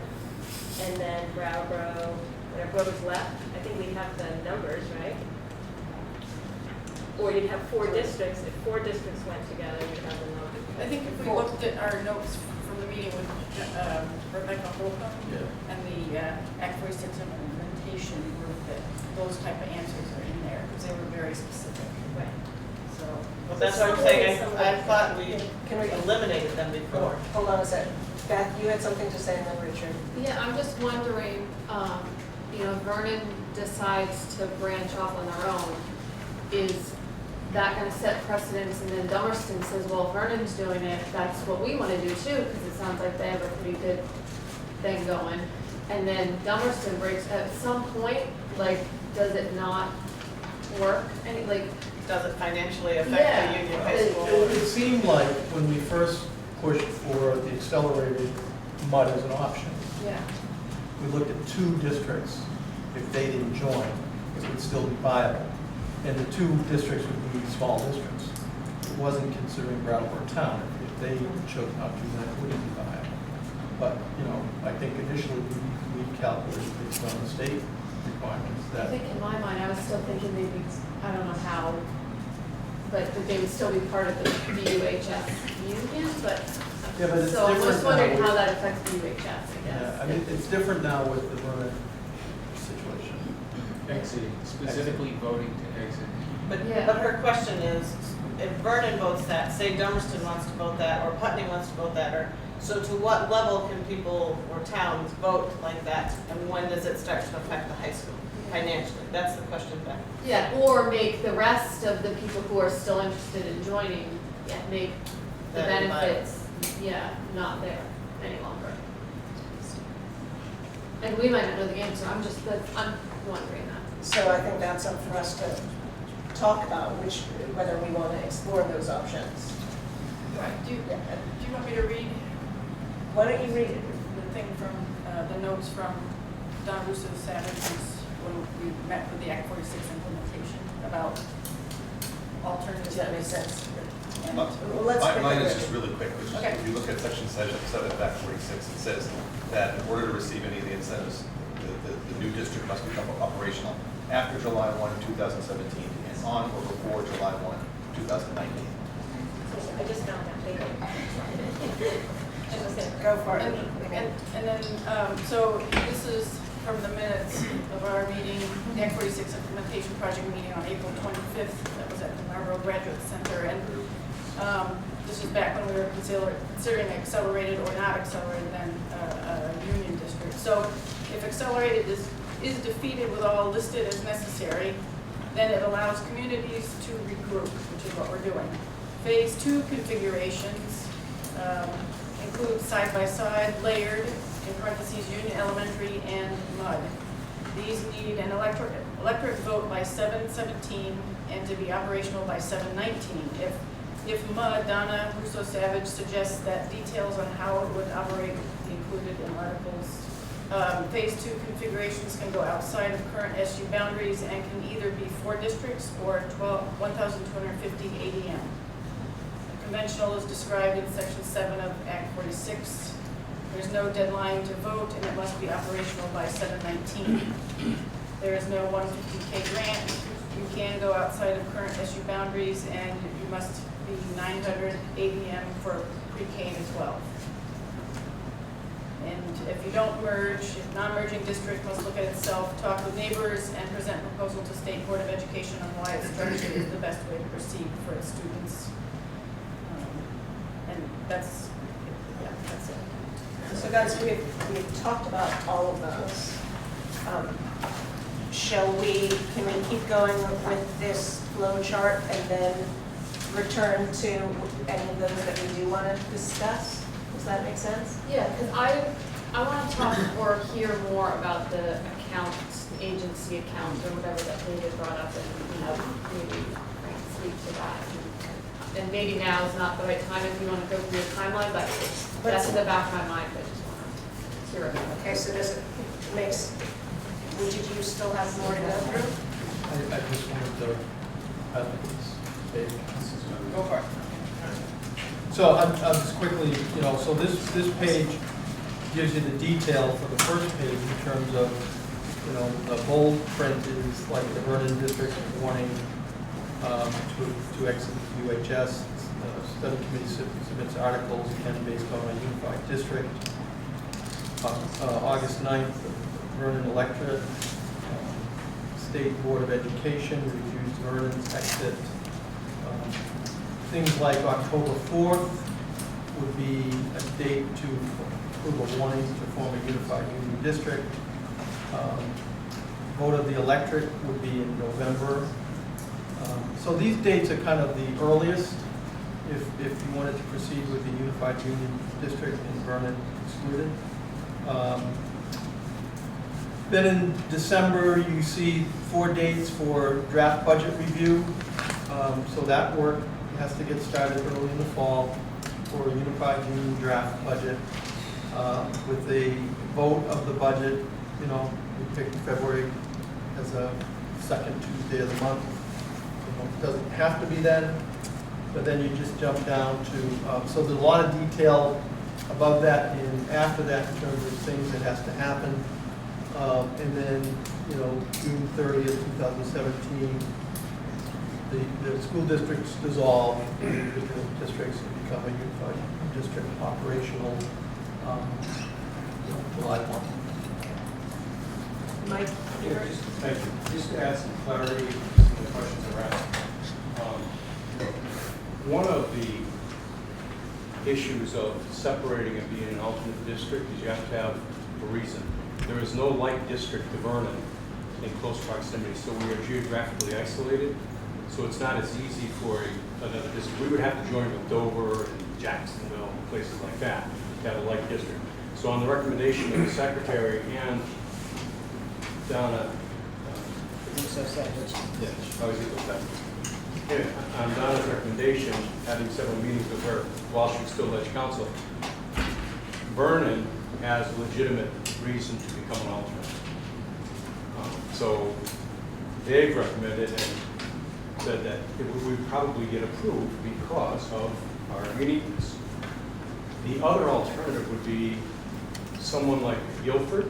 S15: and then Brattleboro, whatever was left, I think we'd have the numbers, right? Or you'd have 4 districts, if 4 districts went together, you'd have the numbers.
S13: I think if we looked at our notes from the meeting with Rebecca Holcomb and the Act 46 implementation group, that those type of answers are in there, because they were very specific.
S15: Right.
S13: So.
S2: Well, that's what I'm saying, I thought we eliminated them before.
S1: Hold on a second. Beth, you had something to say, and then Richard.
S10: Yeah, I'm just wondering, if Vernon decides to branch off on their own, is that going to set precedence? And then Dummerston says, well, Vernon's doing it, that's what we want to do too, because it sounds like they have a pretty good thing going. And then Dummerston breaks, at some point, does it not work?
S2: Does it financially affect the Union High School?
S4: It seemed like when we first pushed for the accelerated MUD as an option, we looked at 2 districts. If they didn't join, it would still be viable. And the 2 districts would be small districts. It wasn't considering Brattleboro Town. If they chose not to, then it wouldn't be viable. But, I think initially we calculated based on the state requirements
S10: I
S4: that.
S10: think in my mind, I was still thinking maybe, I don't know how, but that they would still be part of the BUHS union, but.
S4: Yeah, but it's
S10: so I'm
S4: different
S10: just wondering
S4: now.
S10: how that affects BUHS, I guess.
S4: Yeah, I mean, it's different now with the Vernon situation.
S14: Exiting, specifically voting to exit.
S2: But her question is, if Vernon votes that, say Dummerston wants to vote that, or Putney wants to vote that, so to what level can people or towns vote like that, and when does it start to affect the high school financially? That's the question, Beck.
S10: Yeah, or make the rest of the people who are still interested in joining, make the
S2: That
S10: benefits, not there any longer. And we might not know the answer, I'm wondering that.
S1: So I think that's up for us to talk about, whether we want to explore those options.
S13: Right. Do you want me to read
S1: Why don't you read it?
S13: the thing from, the notes from Don Russo Savage's, when we met with the Act 46 implementation about alternatives?
S1: Does that make sense?
S13: And-
S16: Mine is just really quick, which is,
S13: Okay.
S16: if you look at section 7 of Act 46, it says that in order to receive any of the incentives, the new district must become operational after July 1, 2017, and on or before July 1, 2019.
S15: I just found that paper.
S1: Go for it.
S13: And then, so this is from the minutes of our meeting, the Act 46 implementation project meeting on April 25th. That was at the Marlboro Graduate Center. And this was back when we were considering accelerated or not accelerated then a union district. So if accelerated is defeated with all listed as necessary, then it allows communities to regroup, which is what we're doing. Phase 2 configurations include side-by-side, layered, in parentheses, Union Elementary and MUD. These need an electorate vote by 7/17 and to be operational by 7/19. If MUD, Donna Russo Savage suggests that details on how it would operate be included in Articles Phase 2 configurations can go outside of current SU boundaries and can either be 4 districts or 1,250 ADM. Conventional is described in Section 7 of Act 46. There's no deadline to vote, and it must be operational by 7/19. There is no 150K grant. You can go outside of current SU boundaries, and you must be 900 ADM for pre-K to 12. And if you don't merge, if non-merging district must look at itself, talk with neighbors, and present proposal to State Board of Education on why its structure is the best way to proceed for its students. And that's it.
S1: So guys, we've talked about all of those. Can we keep going with this flow chart and then return to any of those that we do want to discuss? Does that make sense?
S10: Yeah, because I want to talk or hear more about the accounts, the agency accounts or whatever that David brought up, and maybe speak to that. And maybe now is not the right time if you want to go through your timeline, but that's in the back of my mind. I just want to hear about it.
S1: Okay, so does it makes? Would you still have more to go through?
S4: I just wanted to highlight this page.
S1: Go for it.
S4: So I'll just quickly, so this page gives you the detail for the first page in terms of, the bold print is like the Vernon district wanting to exit UHS. The study committee submits articles again based on a unified district. August 9th, Vernon electorate, State Board of Education reviews Vernon's exit. Things like October 4th would be a date to approve a warning to form a unified union district. Vote of the electorate would be in November. So these dates are kind of the earliest if you wanted to proceed with the unified union district and Vernon excluded. Then in December, you see 4 dates for draft budget review. So that work has to get started early in the fall for a unified union draft budget. With a vote of the budget, we picked February as a second Tuesday of the month. It doesn't have to be then, but then you just jump down to, so there's a lot of detail above that and after that in terms of things that has to happen. And then, June 30th, 2017, the school districts dissolve, individual districts become a unified district operational July 1.
S1: Mike?
S7: Thank you. Just to add some clarity to some of the questions around. One of the issues of separating and being an alternate district is you have to have a reason. There is no like district to Vernon in close proximity, so we are geographically isolated. So it's not as easy for another district. We would have to join with Dover and Jacksonville and places like that to have a like district. So on the recommendation of the secretary and Donna, on Donna's recommendation, having several meetings with her while she was still ledge counsel, Vernon has legitimate reason to become an alternate. So they've recommended and said that it would probably get approved because of our uniqueness. The other alternative would be someone like Guilford.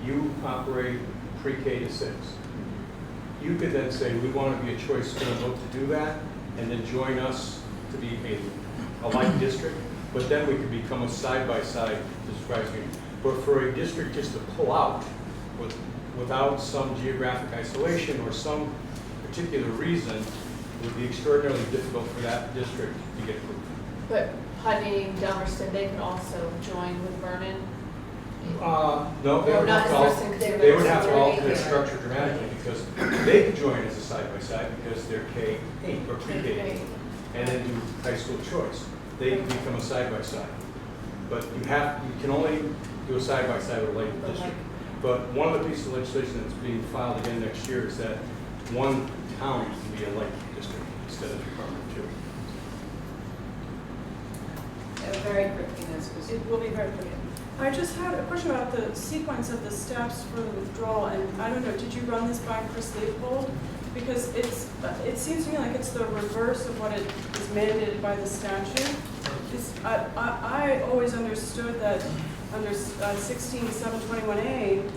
S7: You operate pre-K to 6. You could then say, we want to be a choice school and vote to do that, and then join us to be a like district, but then we could become a side-by-side district. But for a district just to pull out without some geographic isolation or some particular reason, it would be extraordinarily difficult for that district to get approved.
S10: But Putney, Dummerston, they can also join with Vernon?
S7: No, they would have to alter their structure dramatically because they could join as a side-by-side because they're K-8 or pre-K, and then do high school choice. They can become a side-by-side. But you can only do a side-by-side with a like district. But one of the pieces of legislation that's being filed again next year is that one town can be a like district instead of Department 2.
S1: Very quickly, it will be very quick.
S13: I just had a question about the sequence of the steps for the withdrawal, and I don't know, did you run this by Chris Leopold? Because it seems to me like it's the reverse of what it is mandated by the statute. I always understood that under 16.721A,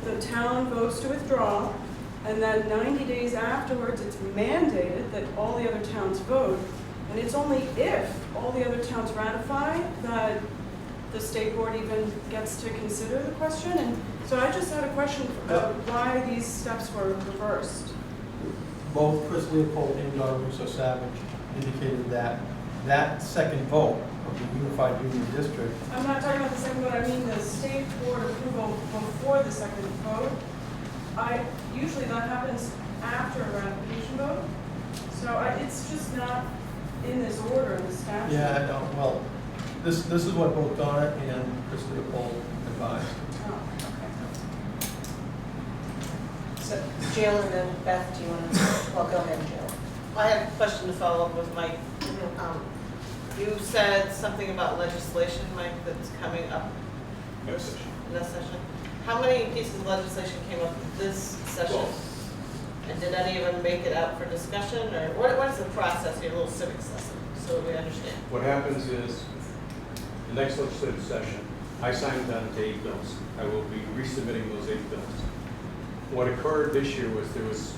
S13: the town votes to withdraw, and then 90 days afterwards, it's mandated that all the other towns vote, and it's only if all the other towns ratify that the state board even gets to consider the question. And so I just had a question about why these steps were reversed.
S4: Both Chris Leopold and Donna Russo Savage indicated that that second vote of the unified union district.
S13: I'm not talking about the second vote, I mean the state board approval before the second vote. Usually that happens after a ratification vote. So it's just not in this order in the statute.
S4: Yeah, no, well, this is what both Donna and Chris Leopold advised.
S13: Oh, okay.
S1: So Jill and then Beth, do you want to, well, go ahead, Jill.
S2: I have a question to follow up with Mike. You said something about legislation, Mike, that's coming up in this session. How many pieces of legislation came up this session? And did any of them make it out for discussion, or what is the process, your little civics lesson, so we understand?
S7: What happens is, the next legislative session, I signed on to 8 bills. I will be resubmitting those 8 bills. What occurred this year was there was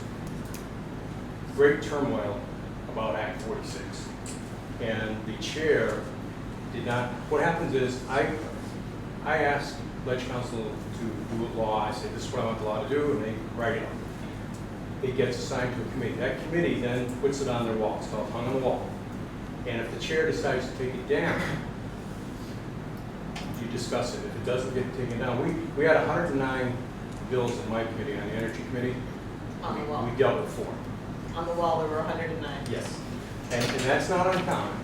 S7: great turmoil about Act 46. And the chair did not, what happens is, I asked Ledge Council to do a law. I said, this is what I want the law to do, and they write it up. It gets assigned to a committee. That committee then puts it on their wall. It's called hung on the wall. And if the chair decides to take it down, you discuss it. If it doesn't get taken down, we had 109 bills in my committee, on the Energy Committee.
S2: On the wall.
S7: We dealt with 4.
S2: On the wall, there were 109.
S7: Yes. And that's not uncommon.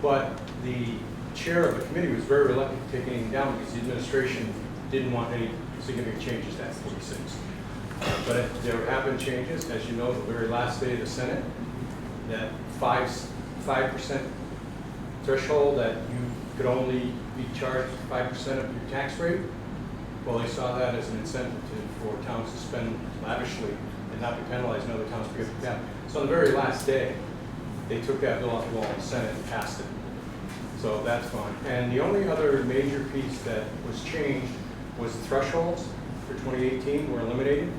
S7: But the chair of the committee was very reluctant to take anything down because the administration didn't want any significant changes to Act 46. But there have been changes, as you know, the very last day of the Senate, that 5% threshold that you could only be charged 5% of your tax rate. Well, they saw that as an incentive for towns to spend lavishly and not be penalized in other towns to get that. So on the very last day, they took that bill off the wall in the Senate and passed it. So that's fine. And the only other major piece that was changed was the thresholds for 2018 were eliminated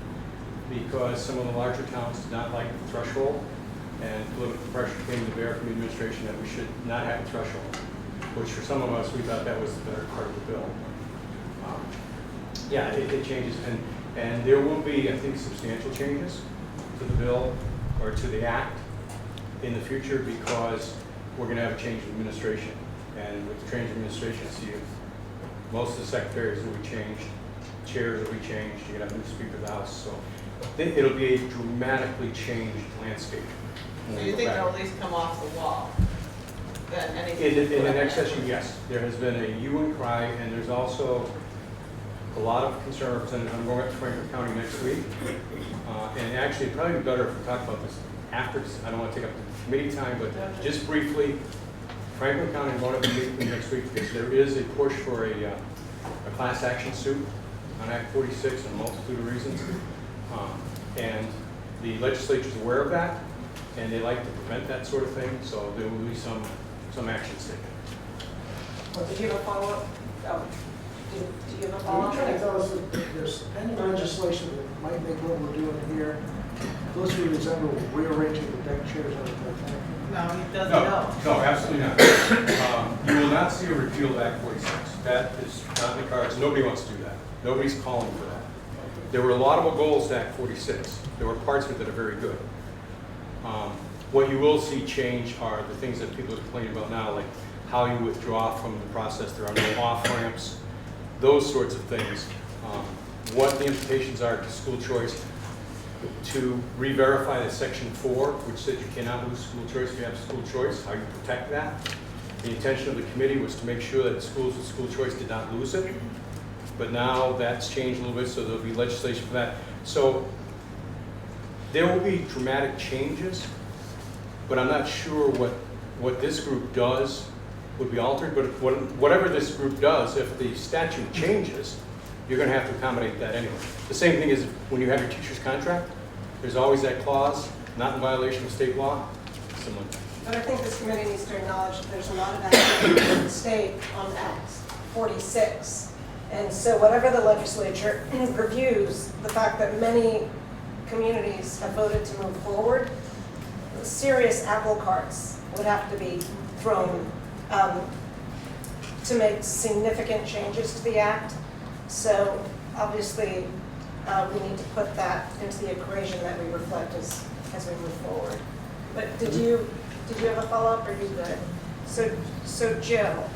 S7: because some of the larger towns did not like the threshold, and political pressure came to bear from the administration that we should not have a threshold, which for some of us, we thought that was the better part of the bill. Yeah, it changes, and there will be, I think, substantial changes to the bill or to the act in the future because we're going to have a change of administration. And with the change of administration, I see most of the secretaries will be changed, chairs will be changed, you're going to have a new Speaker of the House. So I think it'll be a dramatically changed landscape.
S2: So you think they'll at least come off the wall?
S7: In the next session, yes. There has been a hue and cry, and there's also a lot of concern represented. I'm going up to Franklin County next week. And actually, it'd probably be better if we talk about this after. I don't want to take up the committee time, but just briefly, Franklin County is going to be meeting next week because there is a push for a class action suit on Act 46 for a multitude of reasons. And the legislature is aware of that, and they like to prevent that sort of thing, so there will be some actions taken.
S1: Well, did you have a follow-up? Oh, did you have a follow-up?
S9: Are you trying to tell us that there's any legislation that might make what we're doing here closely resemble rearranging the deck chairs on the Titanic?
S2: No, he doesn't know.
S7: No, absolutely not. You will not see a repeal of Act 46. That is not in the cards. Nobody wants to do that. Nobody's calling for that. There were laudable goals to Act 46. There were parts of it that are very good. What you will see change are the things that people are complaining about now, like how you withdraw from the process. There are no off-ramps, those sorts of things. What the implications are to school choice, to re-verify that Section 4, which said you cannot lose school choice if you have school choice, how you protect that. The intention of the committee was to make sure that schools with school choice did not lose it. But now that's changed a little bit, so there'll be legislation for that. So there will be dramatic changes, but I'm not sure what this group does would be altered, but whatever this group does, if the statute changes, you're gonna have to accommodate that anyway. The same thing is when you have your teacher's contract, there's always that clause, not in violation of state law, similar.
S1: But I think this committee needs to acknowledge that there's a lot of activity in the state on Act 46. And so whatever the legislature reviews, the fact that many communities have voted to move forward, serious apple carts would have to be thrown to make significant changes to the act. So obviously, we need to put that into the equation that we reflect as we move forward. But did you have a follow-up, or are you good? So Jill,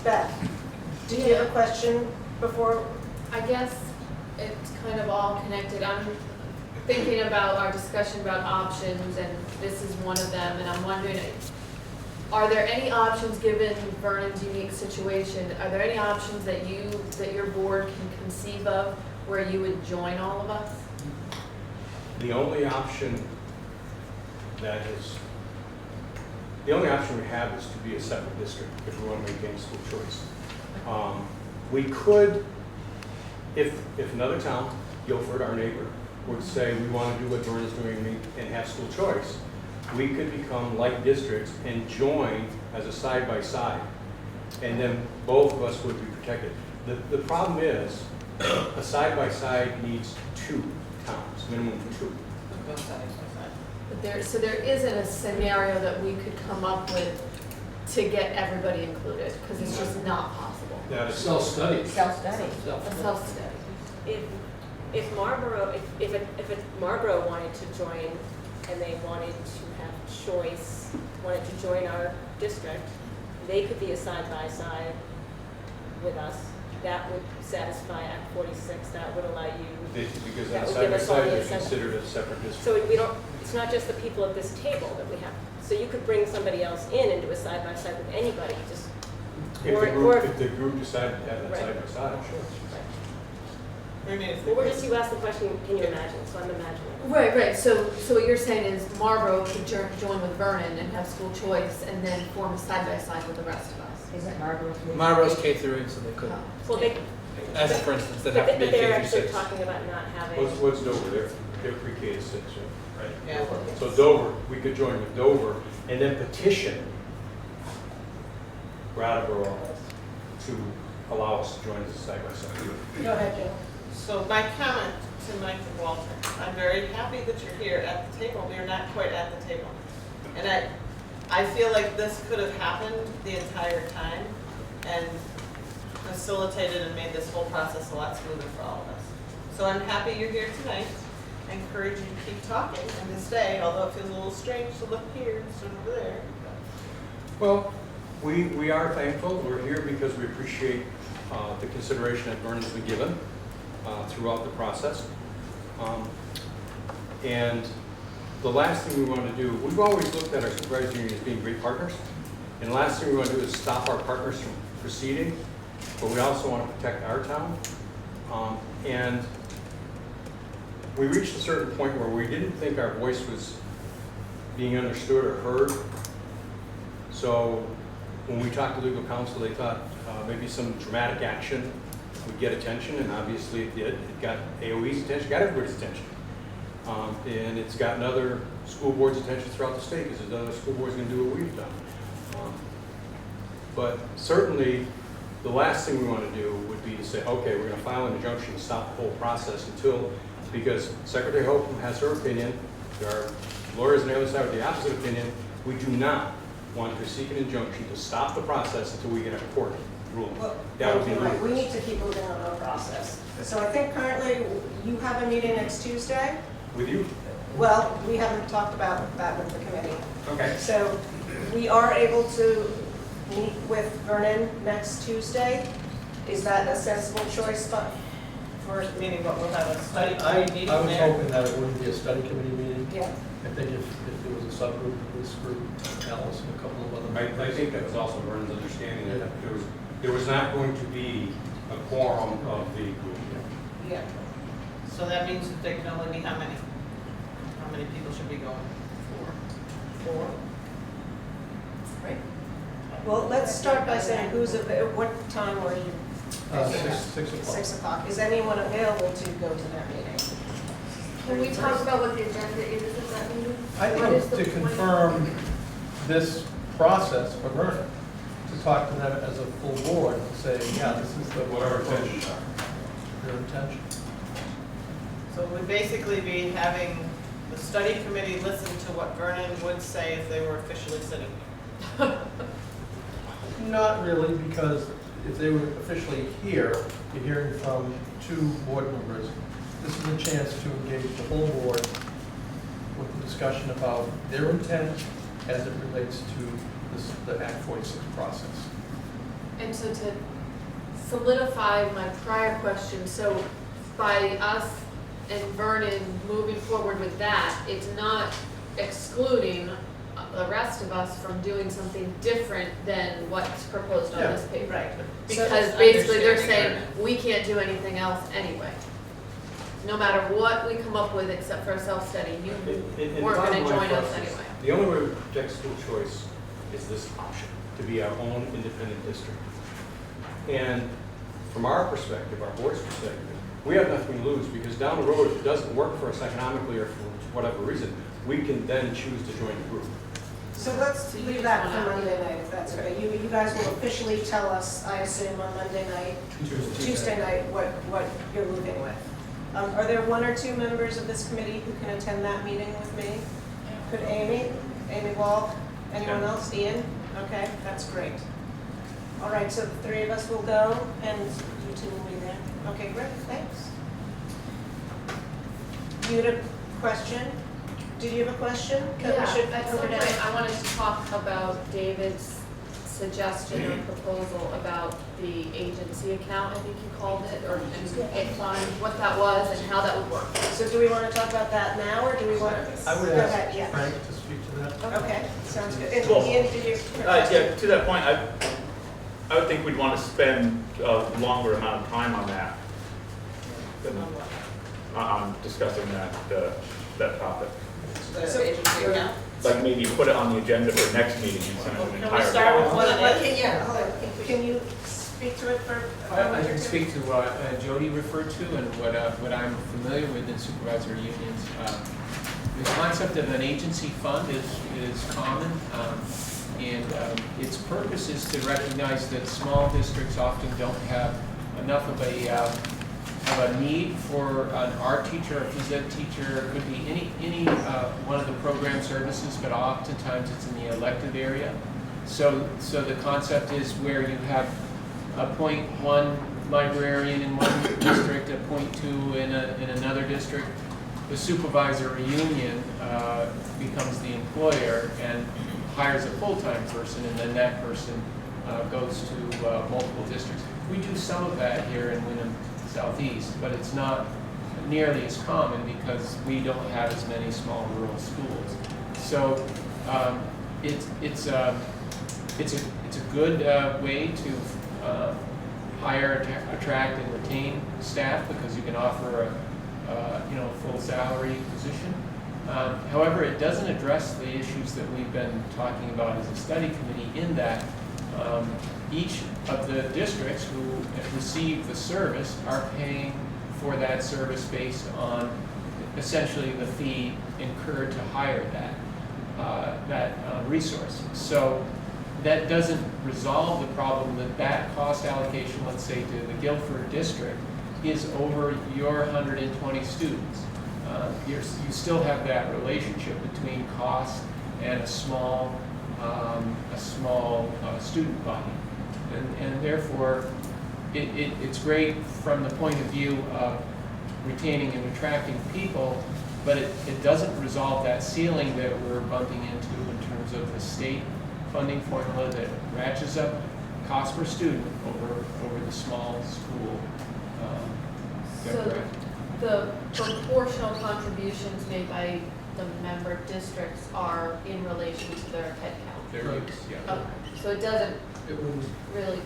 S1: Beth, do you have a question before?
S10: I guess it's kind of all connected. I'm thinking about our discussion about options, and this is one of them, and I'm wondering, are there any options, given Vernon's unique situation, are there any options that your board can conceive of where you would join all of us?
S7: The only option we have is to be a separate district if we want to maintain school choice. We could, if another town, Guilford, our neighbor, would say we want to do what Vernon's doing and have school choice, we could become like districts and join as a side-by-side. And then both of us would be protected. The problem is, a side-by-side needs 2 towns, minimum of 2.
S10: So there isn't a scenario that we could come up with to get everybody included, because it's just not possible.
S7: That is
S8: Self-study.
S3: Self-study.
S10: A self-study.
S15: If Marlboro wanted to join and they wanted to have choice, wanted to join our district, they could be a side-by-side with us. That would satisfy Act 46. That would allow you.
S7: Because
S15: that
S7: on
S15: would give us all
S7: side-by-side,
S15: the
S7: you're
S15: incentive.
S7: considered a separate district.
S15: So we don't. It's not just the people at this table that we have. So you could bring somebody else in and do a side-by-side with anybody. Just
S7: If the group decided to have that
S15: Right.
S7: side-by-side, sure.
S15: Well, we're just, you asked the question, can you imagine? So I'm imagining.
S10: Right. So what you're saying is Marlboro could join with Vernon and have school choice, and then form a side-by-side with the rest of us.
S3: Is it Marlboro?
S11: Marlboro's K through 8, so they could,
S15: Well, they.
S11: as for instance, they'd
S15: But
S11: have to be a
S15: they're
S11: K
S15: actually
S11: through 6.
S15: talking about not having.
S7: What's Dover? They're pre-K to 6, right?
S2: Yeah.
S7: So Dover, we could join with Dover and then petition Brattleboro to allow us to join as a side-by-side.
S1: Go ahead, Jill.
S2: So my comment to Mike and Walter, I'm very happy that you're here at the table. We are not quite at the table. And I feel like this could have happened the entire time and facilitated and made this whole process a lot smoother for all of us. So I'm happy you're here tonight. I encourage you to keep talking and to stay, although it feels a little strange to look here instead of over there.
S7: Well, we are thankful. We're here because we appreciate the consideration that Vernon's been given throughout the process. And the last thing we want to do, we've always looked at our supervisors union as being great partners. And the last thing we want to do is stop our partners from proceeding, but we also want to protect our town. And we reached a certain point where we didn't think our voice was being understood or heard. So when we talked to legal counsel, they thought maybe some dramatic action would get attention, and obviously it did. It got AOE's attention, got everybody's attention. And it's gotten other school boards' attention throughout the state, because other school boards going to do what we've done. But certainly, the last thing we want to do would be to say, okay, we're going to file an injunction to stop the whole process until, because Secretary Holcomb has her opinion, there are lawyers on the other side with the opposite opinion. We do not want to seek an injunction to stop the process until we get a court ruling.
S1: Well,
S7: That would be
S1: thank you, Mike. We
S7: legal.
S1: need to keep moving on our process. So I think currently you have a meeting next Tuesday.
S7: With you?
S1: Well, we haven't talked about that with the committee.
S7: Okay.
S1: So we are able to meet with Vernon next Tuesday. Is that a sensible choice
S2: For meaning what we'll have a study
S4: I
S2: committee
S4: was
S2: meeting there.
S4: hoping that it wouldn't be a study committee meeting.
S1: Yeah.
S4: I think if there was a subgroup of this group, Alice and a couple of other members.
S7: I think that was also Vernon's understanding that there was not going to be a quorum of the group.
S1: Yeah.
S2: So that means that there can only be how many? How many people should be going? 4. 4?
S1: Right. Well, let's start by saying what time were you?
S4: 6 o'clock.
S1: 6 o'clock. Is anyone available to go to that meeting?
S10: Can we talk about what the agenda is of that meeting?
S4: I
S10: What is
S4: think
S10: the
S4: to
S10: point?
S4: confirm this process for Vernon, to talk to them as a full board and say, yeah, this is
S7: What our intentions are.
S4: their intention.
S2: So it would basically be having the study committee listen to what Vernon would say if they were officially sitting.
S4: Not really, because if they were officially here, you're hearing from 2 board members. This is a chance to engage the whole board with a discussion about their intent as it relates to the Act 46 process.
S10: And so to solidify my prior question, so by us and Vernon moving forward with that, it's not excluding the rest of us from doing something different than what's proposed on this paper.
S2: Right.
S10: Because basically they're saying, we can't do anything else anyway. No matter what we come up with except for a self-study, you weren't gonna join us anyway.
S7: The only way we protect school choice is this option, to be our own independent district. And from our perspective, our board's perspective, we have nothing to lose, because down the road, if it doesn't work for us economically or for whatever reason, we can then choose to join the group.
S1: So let's leave that for Monday night, if that's okay. You guys will officially tell us, I assume, on Monday night, Tuesday night, what you're moving with. Are there 1 or 2 members of this committee who can attend that meeting with me? Could Amy Wall, anyone else? Ian? Okay, that's great. All right, so the 3 of us will go, and you 2 will be there. Okay, great, thanks. You had a question? Did you have a question?
S10: Yeah, at some point, I wanted to talk about David's suggestion or proposal about the agency account, I think you called it, or what that was and how that would work.
S1: So do we want to talk about that now, or do we want to?
S4: I would
S1: Go ahead,
S4: ask
S1: yeah.
S4: Frank to speak to that.
S1: Okay, sounds good. And
S12: Well,
S1: Ian, did you?
S12: Yeah, to that point, I would think we'd want to spend a longer amount of time on that than on discussing that topic.
S2: So agency account.
S12: Like maybe put it on the agenda for next meeting instead of an
S2: Can we
S12: entire.
S2: start with what it is?
S1: Yeah, can you speak to it for a
S14: I
S1: moment or
S14: can
S1: two?
S14: speak to what Jody referred to and what I'm familiar with in supervisor unions. The concept of an agency fund is common, and its purpose is to recognize that small districts often don't have enough of a need for an art teacher, a phys ed teacher, it could be any one of the program services, but oftentimes it's in the elective area. So the concept is where you have appoint 1 librarian in one district, appoint 2 in another district. The supervisor union becomes the employer and hires a full-time person, and then that person goes to multiple districts. We do some of that here in Wyndham Southeast, but it's not nearly as common because we don't have as many small rural schools. So it's a good way to hire, attract, and retain staff because you can offer a full salary position. However, it doesn't address the issues that we've been talking about as a study committee in that each of the districts who receive the service are paying for that service based on essentially the fee incurred to hire that resource. So that doesn't resolve the problem that cost allocation, let's say to the Guilford district, is over your 120 students. You still have that relationship between cost and a small student body. And therefore, it's great from the point of view of retaining and attracting people, but it doesn't resolve that ceiling that we're bumping into in terms of the state funding formula that ratchets up cost per student over the small school.
S10: So the proportional contributions made by the member districts are in relation to their head count?
S14: Their use, yeah.
S10: Okay, so it doesn't really.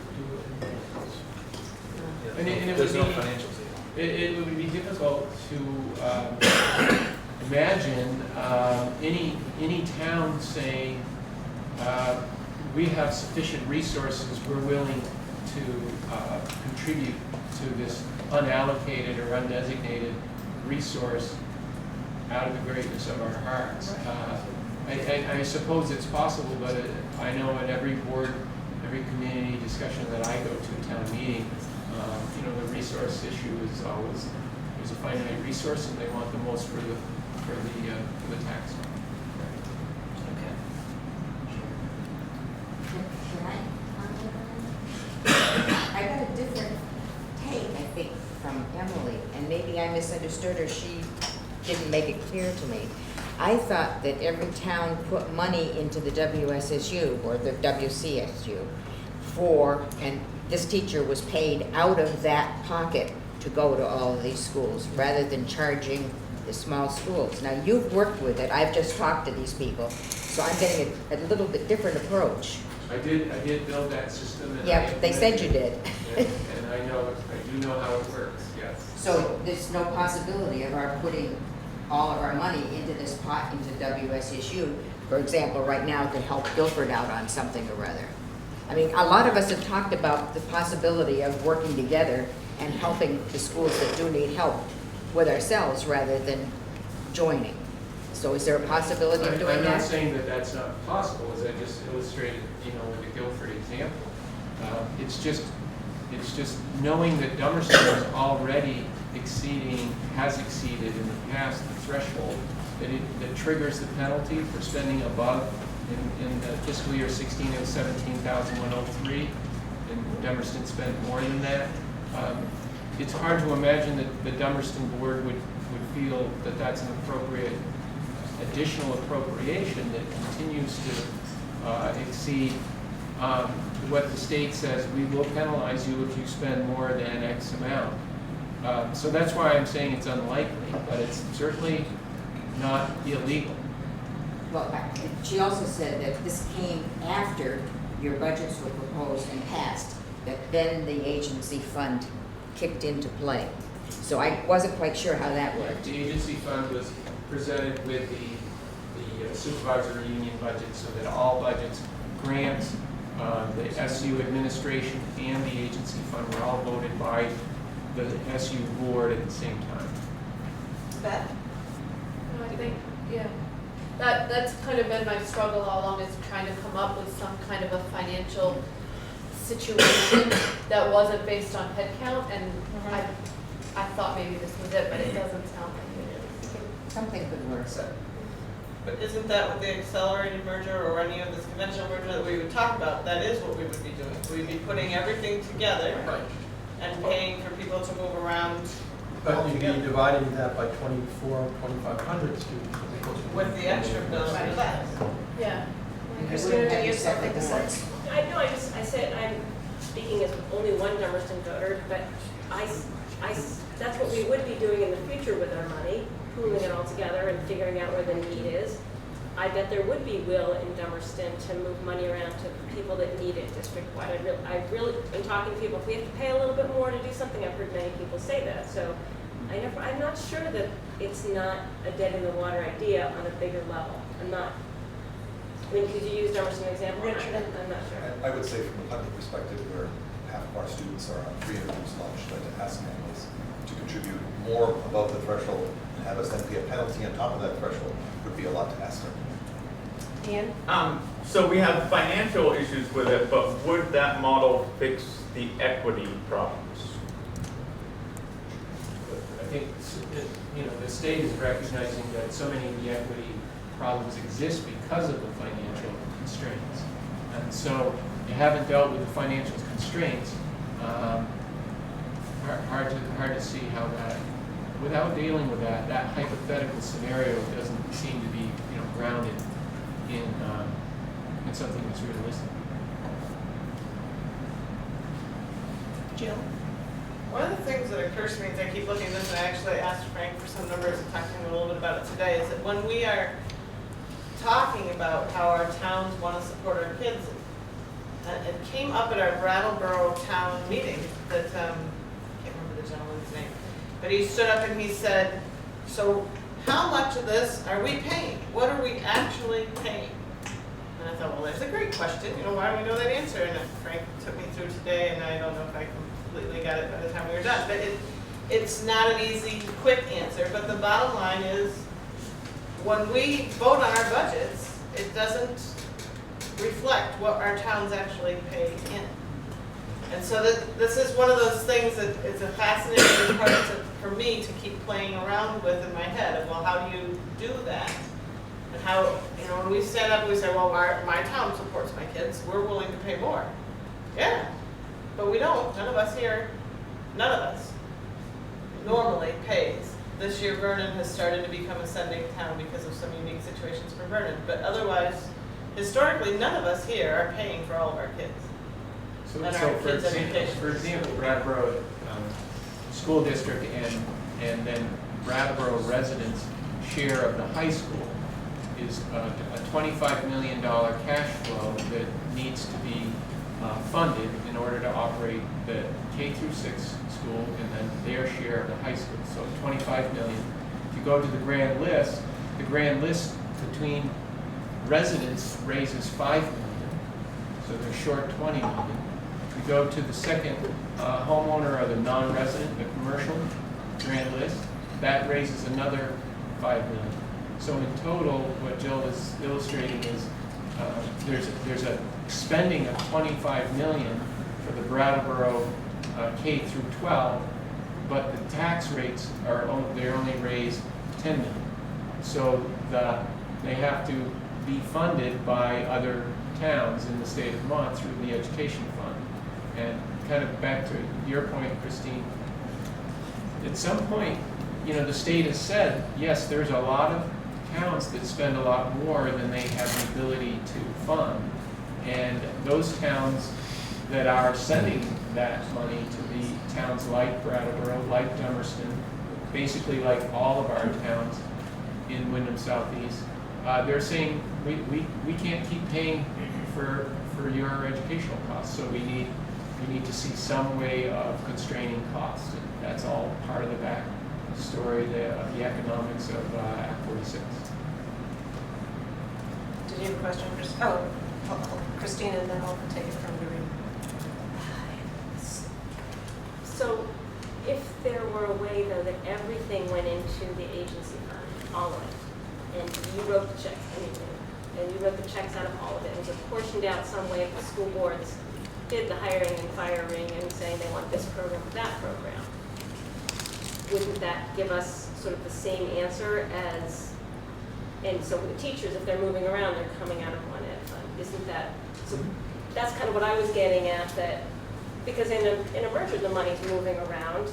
S14: And it
S11: There's
S14: would
S11: no
S14: be,
S11: financials here.
S14: it would be difficult to imagine any town saying, we have sufficient resources, we're willing to contribute to this unallocated or undesignated resource out of the greatness of our hearts. I suppose it's possible, but I know at every board, every community discussion that I go to, town meeting, the resource issue is always, there's a finite resource and they want the most for the tax.
S3: I got a different take, I think, from Emily, and maybe I misunderstood her. She didn't make it clear to me. I thought that every town put money into the WSSU or the WCSU and this teacher was paid out of that pocket to go to all of these schools rather than charging the small schools. Now, you've worked with it. I've just talked to these people, so I'm getting a little bit different approach.
S14: I did build that system. And
S3: Yeah, they said you did.
S14: And I do know how it works, yes.
S3: So there's no possibility of our putting all of our money into this pot, into WSSU, for example, right now to help Guilford out on something or other. I mean, a lot of us have talked about the possibility of working together and helping the schools that do need help with ourselves rather than joining. So is there a possibility of doing that?
S14: I'm not saying that that's not possible, as I just illustrated, with the Guilford example. It's just knowing that Dummerston is already has exceeded in the past the threshold that triggers the penalty for spending above. In the fiscal year 16, it was $17,103, and Dummerston spent more than that. It's hard to imagine that the Dummerston board would feel that that's an appropriate additional appropriation that continues to exceed what the state says. We will penalize you if you spend more than X amount. So that's why I'm saying it's unlikely, but it's certainly not illegal.
S3: Well, she also said that this came after your budgets were proposed and passed, that then the agency fund kicked into play. So I wasn't quite sure how that worked.
S14: The agency fund was presented with the supervisory union budget, so that all budgets, grants, the SU administration and the agency fund were all voted by the SU board at the same time.
S1: Beth?
S10: No, I think, yeah. That's kind of been my struggle all along, is trying to come up with some kind of a financial situation that wasn't based on headcount, and I thought maybe this was it, but it doesn't sound like it is.
S3: Something could work.
S2: But isn't that what the accelerated merger or any of this conventional merger that we would talk about? That is what we would be doing. We'd be putting everything together and paying for people to move around.
S4: But you'd be dividing that by 2,500 students.
S2: With the extra bills for that.
S10: Yeah.
S1: Christina, do you have something to say?
S15: I said I'm speaking as only one Dummerston voter, but that's what we would be doing in the future with our money, pooling it all together and figuring out where the need is. I bet there would be will in Dummerston to move money around to people that need it district-wide. I really, in talking to people, if we have to pay a little bit more to do something, I've heard many people say that. So I'm not sure that it's not a dead-in-the-water idea on a bigger level. Could you use Dummerston as an example? I'm not sure.
S16: I would say from a Putney perspective, where half of our students are on free and reduced lunch, that to ask families to contribute more above the threshold and have us then pay a penalty on top of that threshold would be a lot to ask them.
S1: Ian?
S12: So we have financial issues with it, but would that model fix the equity problems?
S14: I think the state is recognizing that so many of the equity problems exist because of the financial constraints. And so you haven't dealt with the financial constraints. Hard to see how that, without dealing with that hypothetical scenario doesn't seem to be grounded in something that's realistic.
S1: Jill?
S2: One of the things that occurs to me as I keep looking at this, and I actually asked Frank for some numbers and talked to him a little bit about it today, is that when we are talking about how our towns want to support our kids, it came up at our Brattleboro town meeting that, I can't remember the gentleman's name, but he stood up and he said, so how much of this are we paying? What are we actually paying? And I thought, well, that's a great question, you know, why do we know that answer? And Frank took me through today, and I don't know if I completely got it by the time we were done, but it's not an easy, quick answer, but the bottom line is, when we vote on our budgets, it doesn't reflect what our towns actually pay in. And so this is one of those things that it's a fascinating part for me to keep playing around with in my head of, well, how do you do that? And how, you know, when we stand up and we say, well, my town supports my kids, we're willing to pay more. Yeah, but we don't, none of us here, none of us normally pays. This year Vernon has started to become a sending town because of some unique situations for Vernon, but otherwise, historically, none of us here are paying for all of our kids.
S14: So,
S2: And
S14: so
S2: our
S14: for
S2: kids'
S14: example,
S2: education.
S14: Brattleboro School District and then Brattleboro residents' share of the high school is a $25 million cash flow that needs to be funded in order to operate the K through 6 school and then their share of the high school. So 25 million. If you go to the grand list between residents raises 5 million, so they're short 20 million. If you go to the second homeowner or the non-resident, the commercial grand list, that raises another 5 million. So in total, what Jill is illustrating is there's a spending of 25 million for the Brattleboro K through 12, but the tax rates they only raise 10 million. So they have to be funded by other towns in the state of Vermont through the education fund. And kind of back to your point, Christine, at some point, you know, the state has said, yes, there's a lot of towns that spend a lot more than they have the ability to fund. And those towns that are sending that money to the towns like Brattleboro, like Dummerston, basically like all of our towns in Wyndham Southeast, they're saying we can't keep paying for your educational costs, so we need to see some way of constraining costs. And that's all part of the back story, the economics of Act 46.
S1: Did you have a question, Chris? Oh, Christina, and then I'll take it from Doreen.
S15: So if there were a way, though, that everything went into the agency fund, all of it, and you wrote the checks, anything, and you wrote the checks out of all of it, it was apportioned out some way if the school boards did the hiring and firing and saying they want this program or that program, wouldn't that give us sort of the same answer as, and so for the teachers, if they're moving around, they're coming out of one ed fund, isn't that, so that's kind of what I was getting at, that, because in a merger, the money's moving around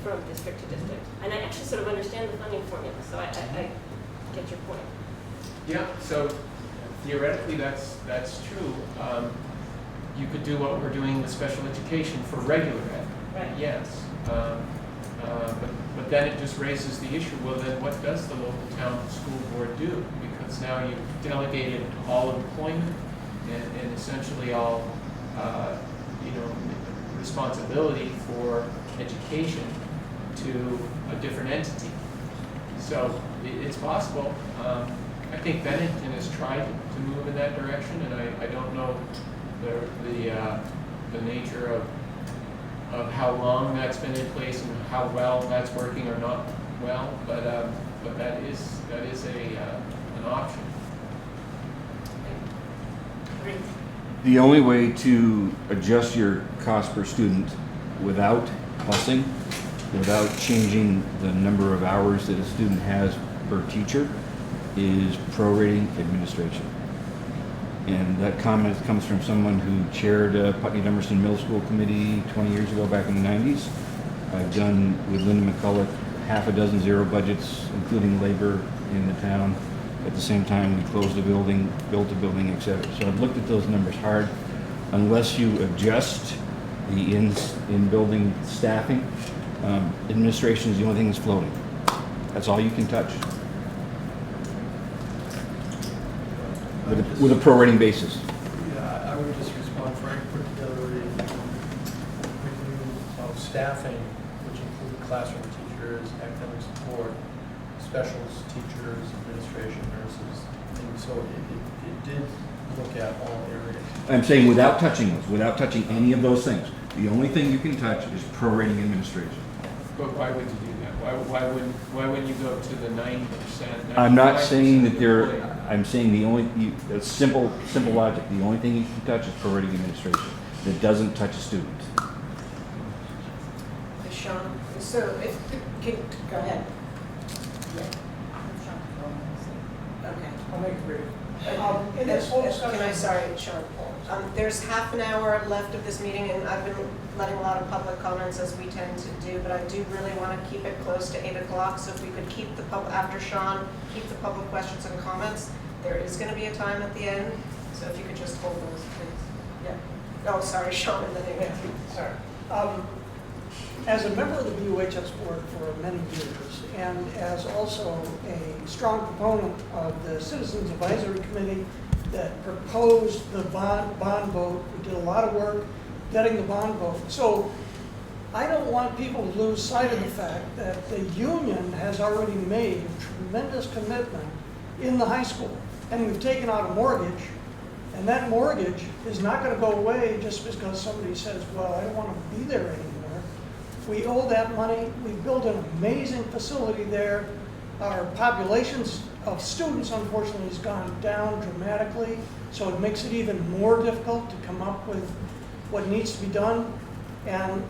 S15: from district to district. And I actually sort of understand the funding formula, so I get your point.
S14: Yeah, so theoretically that's true. You could do what we're doing with special education for regular ed.
S15: Right.
S14: Yes. But then it just raises the issue, well then what does the local town school board do? Because now you've delegated all employment and essentially all responsibility for education to a different entity. So it's possible. I think Bennington has tried to move in that direction, and I don't know the nature of how long that's been in place and how well that's working or not well, but that is an option.
S17: The only way to adjust your cost per student without busing, without changing the number of hours that a student has per teacher, is prorating administration. And that comment comes from someone who chaired Putney-Dummerston Middle School Committee 20 years ago, back in the 90s. I've done with Linda McCulloch half a dozen zero budgets, including labor in the town. At the same time, we closed a building, built a building, etc. So I've looked at those numbers hard. Unless you adjust the in-building staffing, administration is the only thing that's floating. That's all you can touch. With a prorating basis.
S4: Yeah, I would just respond, Frank put together a review of staffing, which included classroom teachers, academic support, specials, teachers, administration, nurses, and so it did look at all areas.
S17: I'm saying without touching those, without touching any of those things. The only thing you can touch is prorating administration.
S14: But why would you do that? Why wouldn't you go to the 90%?
S17: I'm not saying that
S14: 95%
S17: there,
S14: employee?
S17: I'm saying the only, it's simple logic. The only thing you can touch is prorating administration. That doesn't touch a student.
S1: Sean, so if, go ahead. Okay.
S5: I'll make it brief.
S1: In this whole discussion. Can I, sorry, Sean. There's half an hour left of this meeting, and I've been letting a lot of public comments as we tend to do, but I do really want to keep it close to 8 o'clock, so if we could keep the after Sean, keep the public questions and comments. There is going to be a time at the end, so if you could just hold those, please. Yeah. Oh, sorry, Sean, and then again.
S5: Sorry. As a member of the BUHS board for many years, and as also a strong proponent of the Citizens Advisory Committee that proposed the bond vote, we did a lot of work getting the bond vote. So I don't want people to lose sight of the fact that the union has already made a tremendous commitment in the high school. And we've taken out a mortgage, and that mortgage is not going to go away just because somebody says, well, I don't want to be there anymore. We owe that money. We built an amazing facility there. Our populations of students, unfortunately, has gone down dramatically, so it makes it even more difficult to come up with what needs to be done. And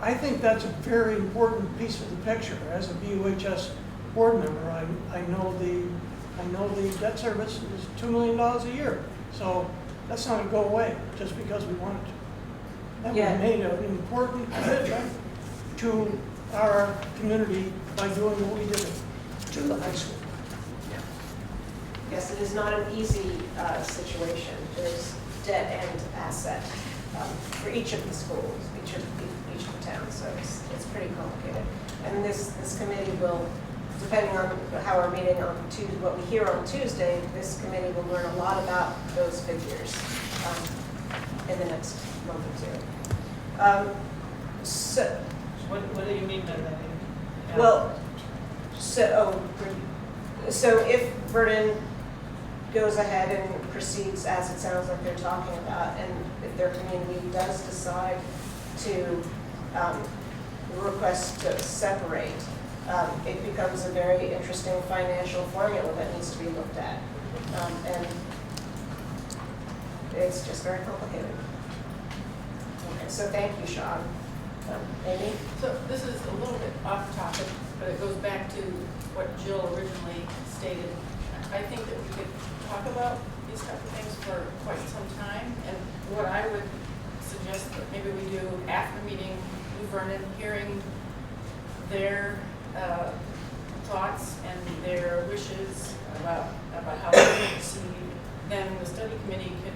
S5: I think that's a very important piece of the picture. As a BUHS board member, I know the debt service is $2 million a year. So that's not going to go away just because we want it to. And
S1: Yeah.
S5: we made an important commitment to our community by doing what we did to the high school.
S1: Yes, it is not an easy situation. There's debt and asset for each of the schools, each of the towns, so it's pretty complicated. And this committee will, depending on how our meeting on Tuesday, what we hear on Tuesday, this committee will learn a lot about those figures in the next month or two. So.
S2: What do you mean by that?
S1: Well, so if Vernon goes ahead and proceeds as it sounds like they're talking about, and if their community does decide to request to separate, it becomes a very interesting financial formula that needs to be looked at. And it's just very complicated. Okay, so thank you, Sean. Amy?
S13: So this is a little bit off topic, but it goes back to what Jill originally stated. I think that we could talk about these type of things for quite some time, and what I would suggest that maybe we do after the meeting, Lou Vernon, hearing their thoughts and their wishes about how they proceed, then the study committee can,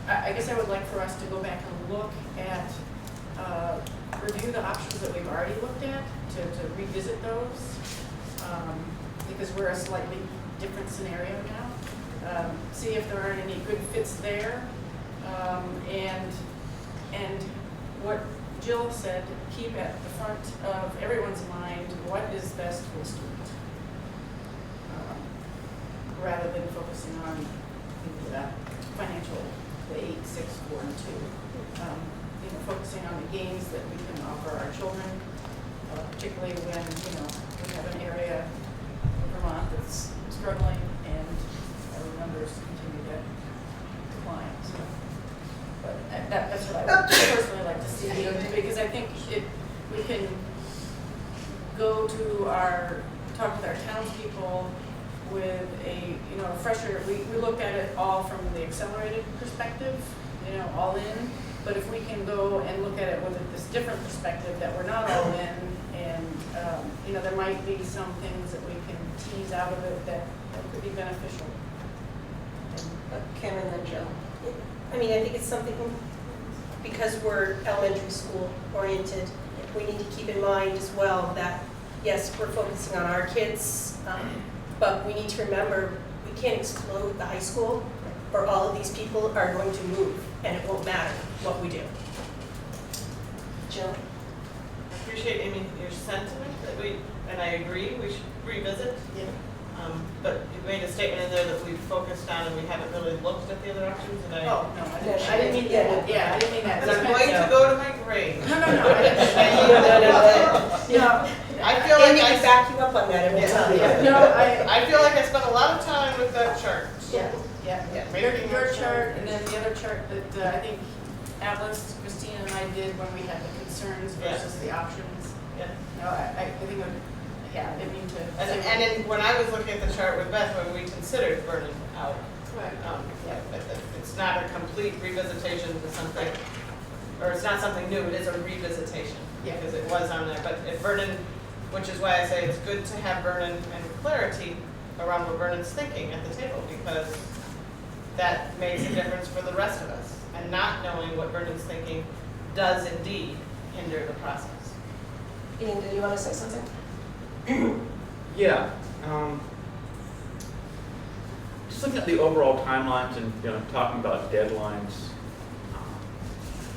S13: I guess I would like for us to go back and look at review the options that we've already looked at, to revisit those, because we're a slightly different scenario now. See if there aren't any good fits there, and what Jill said, keep at the front of everyone's mind what is best for the student, rather than focusing on the financial, the 8, 6, 4, and 2. Focusing on the gains that we can offer our children, particularly when, we have an area in Vermont that's struggling and our numbers continue to decline. So, but that's what I would personally like to see, because I think we can go to talk with our townspeople with a fresher, we looked at it all from the accelerated perspective, all in. But if we can go and look at it with this different perspective that we're not all in, and there might be some things that we can tease out of it that could be beneficial.
S1: Kim and then Jill.
S18: I mean, I think it's something, because we're elementary school oriented, we need to keep in mind as well that, yes, we're focusing on our kids, but we need to remember we can't explode the high school, or all of these people are going to move, and it won't matter what we do.
S1: Jill?
S2: appreciate, Amy, your sentiment that and I agree, we should revisit. But you made a statement in there that we've focused on and we haven't really looked at the other options, and
S13: Oh, no, I didn't mean that, yeah, I didn't mean that.
S2: And I'm going to go to my grave.
S13: No, I didn't. No,
S2: I feel like
S18: Amy
S2: I
S18: can back you up on that every time.
S13: no,
S2: I feel like I spent a lot of time with that chart.
S13: yeah.
S2: Making
S13: Your
S2: sure.
S13: chart, and then the other chart that I think Atlas, Christina, and I did when we had the concerns versus the options.
S2: Yeah.
S13: No, I think, yeah, I didn't mean to.
S2: And then when I was looking at the chart with Beth, when we considered Vernon out, it's not a complete revisitation to something, or it's not something new, it is a revisitation.
S13: Yeah.
S2: Because it was on there, but if Vernon, which is why I say it's good to have Vernon and clarity around what Vernon's thinking at the table, because that makes a difference for the rest of us. And not knowing what Vernon's thinking does indeed hinder the process.
S1: Ian, did you want to say something?
S12: Yeah. Just looking at the overall timelines and talking about deadlines,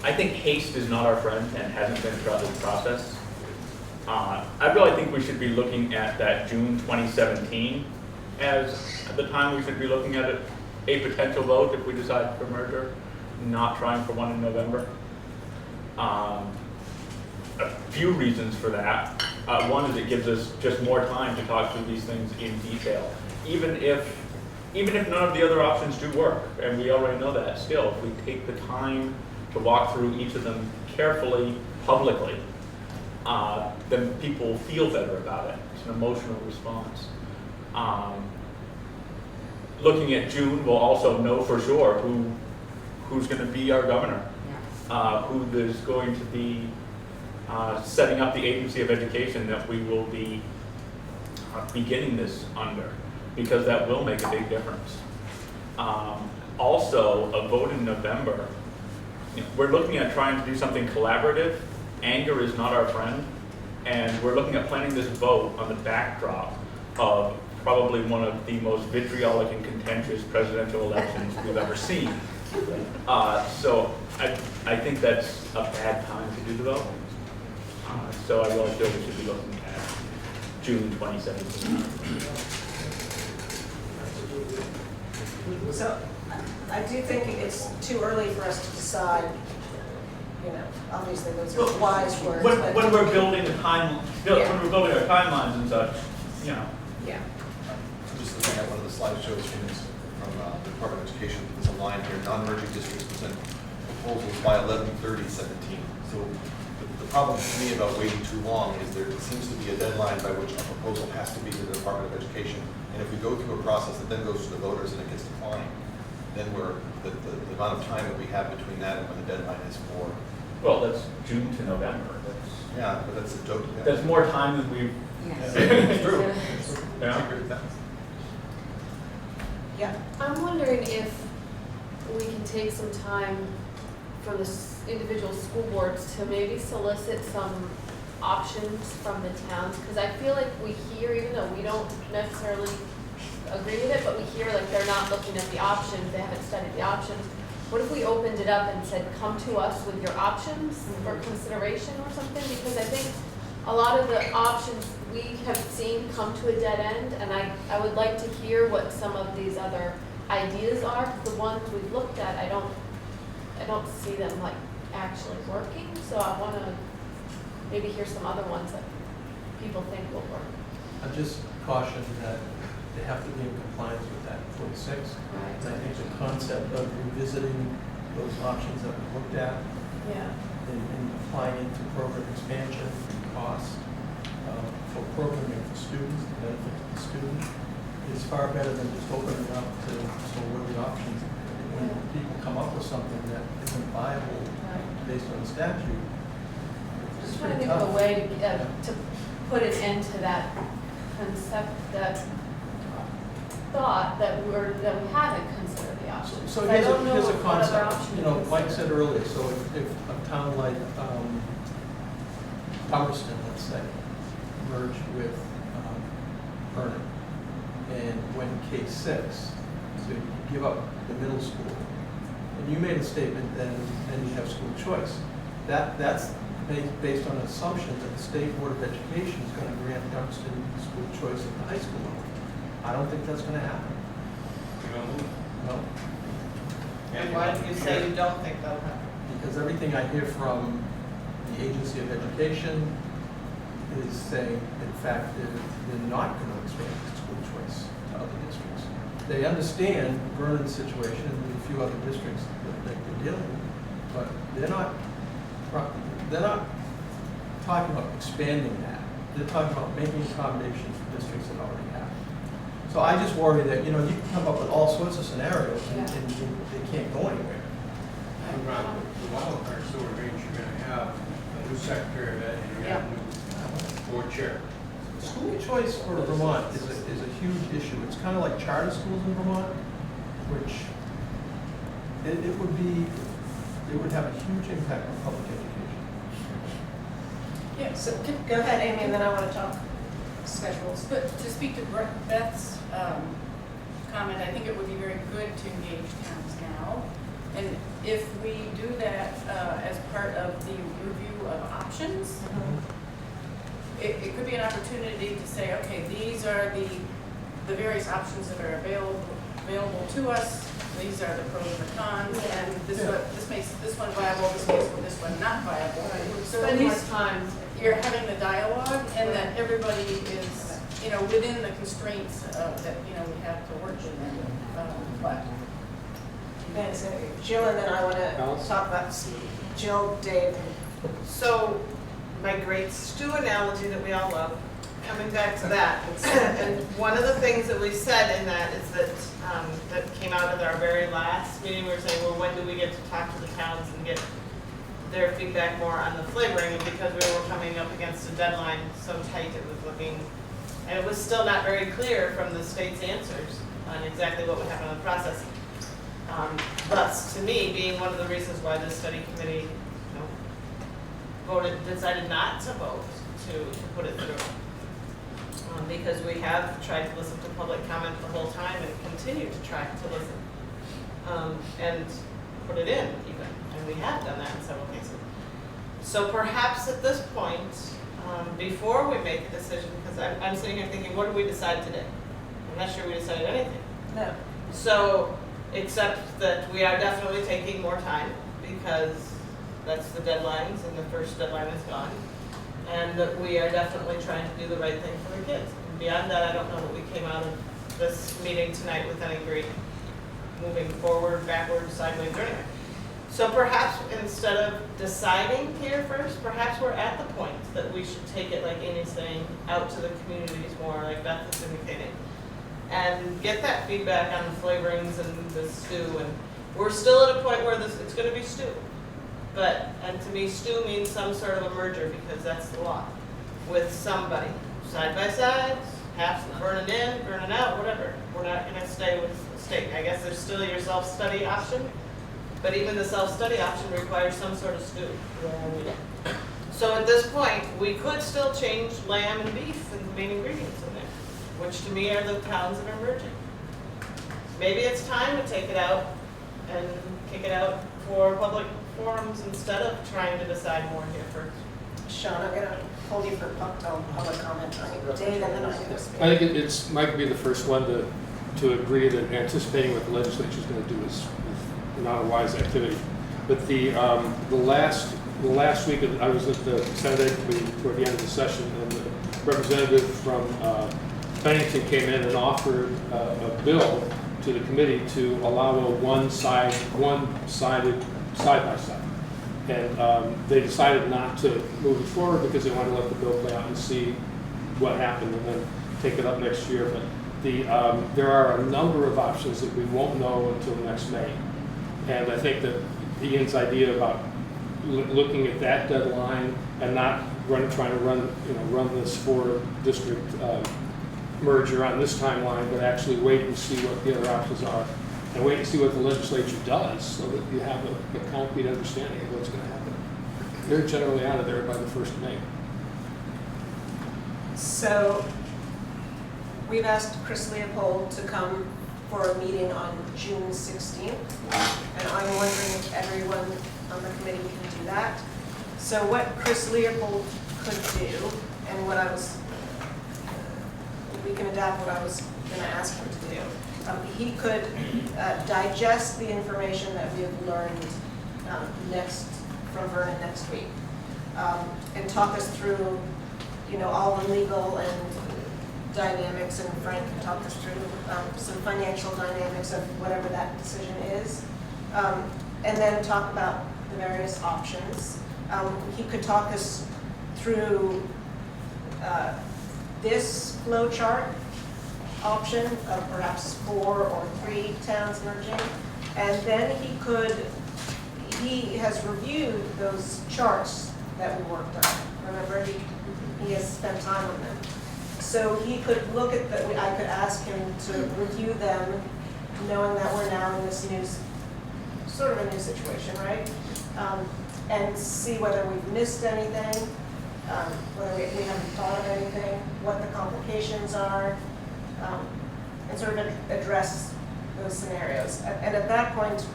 S12: I think haste is not our friend and hasn't been throughout this process. I really think we should be looking at that June 2017 as the time we should be looking at it, a potential vote if we decide for merger, not trying for one in November. A few reasons for that. One is it gives us just more time to talk through these things in detail. Even if none of the other options do work, and we already know that still, if we take the time to walk through each of them carefully, publicly, then people feel better about it. It's an emotional response. Looking at June, we'll also know for sure who's going to be our governor, who is going to be setting up the agency of education that we will be beginning this under, because that will make a big difference. Also, a vote in November, we're looking at trying to do something collaborative. Anger is not our friend, and we're looking at planning this vote on the backdrop of probably one of the most vitriolic and contentious presidential elections we've ever seen. So I think that's a bad time to do the vote. So I really feel we should be looking at June 2017.
S1: So I do think it's too early for us to decide, obviously those are wise words.
S12: When we're building the when we're building our timelines and such,
S1: Yeah.
S16: I'm just looking at one of the slideshows from the Department of Education. There's a line here: non-merging districts present proposals by 11/30/17. So the problem for me about waiting too long is there seems to be a deadline by which a proposal has to be to the Department of Education. And if we go through a process that then goes to the voters and it gets declined, then the amount of time that we have between that and when the deadline is for.
S12: well, that's June to November.
S16: Yeah, but that's a joke.
S12: That's more time than we've.
S3: Yes.
S16: It's true.
S12: Yeah.
S16: I agree with that.
S1: Yeah.
S10: I'm wondering if we can take some time from the individual school boards to maybe solicit some options from the towns, because I feel like we hear, even though we don't necessarily agree with it, but we hear like they're not looking at the options, they haven't studied the options. What if we opened it up and said, come to us with your options for consideration or something? Because I think a lot of the options we have seen come to a dead end, and I would like to hear what some of these other ideas are. The ones we've looked at, I don't see them like actually working, so I want to maybe hear some other ones that people think will work.
S4: I just caution that they have to be in compliance with that 46.
S10: Right.
S4: And I think the concept of revisiting those options that we looked at
S10: Yeah.
S4: and applying it to program expansion, cost, for programming for students, the benefit to the student, is far better than just opening up to, so what are the options? When people come up with something that isn't viable based on the statute, it's
S10: Just trying to
S4: pretty
S10: think of a
S4: tough.
S10: way to put an end to that concept, that thought that we haven't considered the options.
S4: So
S10: I
S4: here's
S10: don't know
S4: a
S10: what other
S4: concept,
S10: option
S4: Mike
S10: is.
S4: said earlier, so if a town like Hubbardston, let's say, merged with Vernon and went K6, so you give up the middle school, and you made a statement, then you have school choice. That's based on an assumption that the State Board of Education is going to grant young student school choice at the high school level. I don't think that's going to happen. No.
S2: And why do you say you don't think that'll happen?
S4: Because everything I hear from the Agency of Education is saying, in fact, they're not going to expand school choice to other districts. They understand Vernon's situation and a few other districts that they're dealing with, but they're not talking about expanding that. They're talking about making accommodations for districts that already have. So I just worry that, you can come up with all sorts of scenarios and they can't go anywhere.
S7: And around the wild card sewer range, you're going to have a new secretary of ed and you're going to have a new board chair.
S4: School choice for Vermont is a huge issue. It's kind of like charter schools in Vermont, which it would have a huge impact on public education.
S13: Yeah,
S1: So go ahead, Amy, and then I want to talk schedules.
S13: but to speak to Beth's comment, I think it would be very good to engage towns now. And if we do that as part of the review of options, it could be an opportunity to say, okay, these are the various options that are available to us. These are the pros and the cons, and this makes this one viable, this makes this one not viable. So at least you're having the dialogue, and that everybody is, within the constraints that we have to work within. But
S1: And so Jill, and then I want to talk about Jill, Dave.
S2: So, my great stew analogy that we all love, coming back to that. And one of the things that we said in that is that, that came out of our very last meeting, we were saying, well, when do we get to talk to the towns and get their feedback more on the flavoring? And because we were coming up against a deadline so tight, it was looking, and it was still not very clear from the state's answers on exactly what would happen in the process. Thus, to me, being one of the reasons why this study committee decided not to vote to put it through. Because we have tried to listen to public comment the whole time and continue to try to listen. And put it in even, and we have done that in several cases. So perhaps at this point, before we make a decision, because I'm sitting here thinking, what did we decide today? I'm not sure we decided anything.
S1: No.
S2: So, except that we are definitely taking more time because that's the deadlines and the first deadline is gone. And that we are definitely trying to do the right thing for the kids. And beyond that, I don't know that we came out of this meeting tonight with any great moving forward, backwards, sideways, or anything. So perhaps instead of deciding here first, perhaps we're at the point that we should take it, like Amy's saying, out to the communities more, like Beth is indicating, and get that feedback on the flavorings and the stew. And we're still at a point where it's going to be stew. And to me, stew means some sort of a merger, because that's the law, with somebody, side by side, half burning in, burning out, whatever. We're not going to stay with the state. I guess there's still your self-study option, but even the self-study option requires some sort of stew. So at this point, we could still change lamb and beef and the main ingredients in there, which to me are the towns that are merging. Maybe it's time to take it out and kick it out for public forums instead of trying to decide more here first.
S1: Sean, I'm going to hold you for public comment. Dave, and then I'm going to speak.
S8: I think it's Mike would be the first one to agree that anticipating what the legislature is going to do is not a wise activity. But the last week I was at the Senate Ed Committee toward the end of the session, and the representative from Bennington came in and offered a bill to the committee to allow a one-sided side-by-side. And they decided not to move it forward because they wanted to let the bill play out and see what happened and then take it up next year. But there are a number of options that we won't know until next May. And I think that Ian's idea about looking at that deadline and not trying to run this four-district merger on this timeline, but actually wait and see what the other options are, and wait and see what the legislature does, so that you have a concrete understanding of what's going to happen. They're generally out of there by the 1st of May.
S1: So we've asked Chris Leopold to come for a meeting on June 16th, and I'm wondering if everyone on the committee can do that. So what Chris Leopold could do, and what I was, we can adapt what I was going to ask him to do. He could digest the information that we have learned from Vernon next week, and talk us through, all the legal and dynamics, and Frank can talk us through some financial dynamics of whatever that decision is, and then talk about the various options. He could talk us through this flow chart option of perhaps 4 or 3 towns merging, and then he has reviewed those charts that we worked on. Remember, he has spent time on them. So he could look at I could ask him to review them, knowing that we're now in this sort of a new situation, right? And see whether we've missed anything, whether we haven't thought of anything, what the complications are, and sort of address those scenarios. And at that point,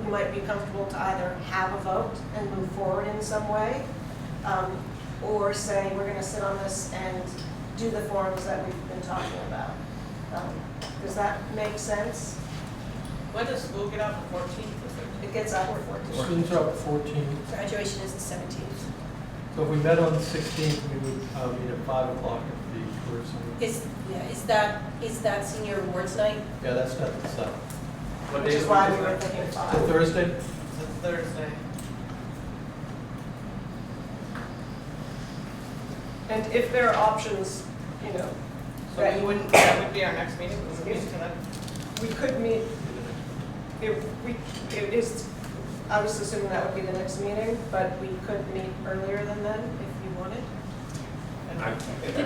S1: we might be comfortable to either have a vote and move forward in some way, or say we're going to sit on this and do the forms that we've been talking about. Does that make sense?
S2: When does school get out, the 14th?
S1: It gets out on the 14th.
S4: Students are up 14.
S18: Graduation is the 17th.
S4: So if we met on the 16th, we would meet at 5 o'clock at the tourism.
S18: Is that senior awards night?
S4: Yeah, that's not the 7th.
S1: Which is why we were thinking
S4: So
S1: 5.
S4: Thursday?
S2: It's a Thursday.
S1: And if there are options,
S2: So
S1: that
S2: that would be our next meeting, was it meeting tonight?
S1: we could meet, I was assuming that would be the next meeting, but we could meet earlier than then if you wanted.
S12: I'd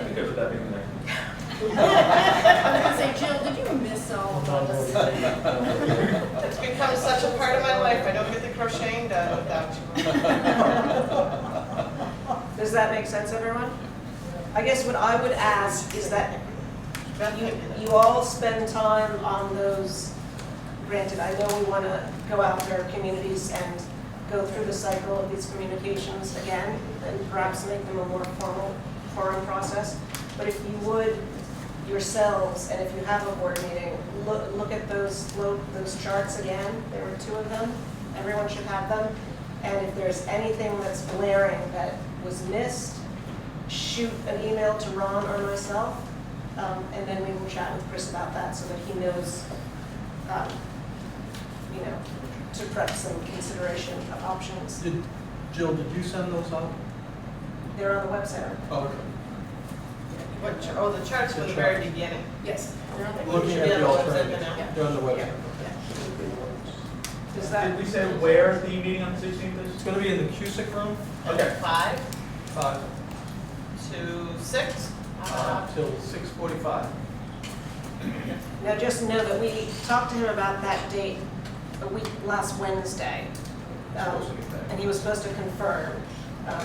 S12: be good with that being there.
S13: I was gonna say, Jill, did you miss all of us?
S2: It's become such a part of my life, I don't get the crocheting done without you.
S1: Does that make sense, everyone? I guess what I would ask is that you all spend time on those. Granted, I know we want to go after communities and go through the cycle of these communications again, and perhaps make them a more formal forum process. But if you would yourselves, and if you have a board meeting, look at those charts again. There were 2 of them. Everyone should have them. And if there's anything that's glaring that was missed, shoot an email to Ron or myself, and then we will chat with Chris about that so that he knows, to prep some consideration of options.
S4: Jill, did you send those out?
S1: They're on the website.
S4: Oh, okay.
S2: The charts from the very beginning.
S13: Yes.
S4: Looking at the alternatives. They're on the website.
S1: Does that?
S12: Did we say where the meeting on the 16th is?
S4: It's going to be in the Cusick room.
S12: Okay.
S2: 5
S4: 5
S2: to 6?
S4: till 6:45.
S1: Now, just know that we talked to him about that date last Wednesday, and he was supposed to confirm. But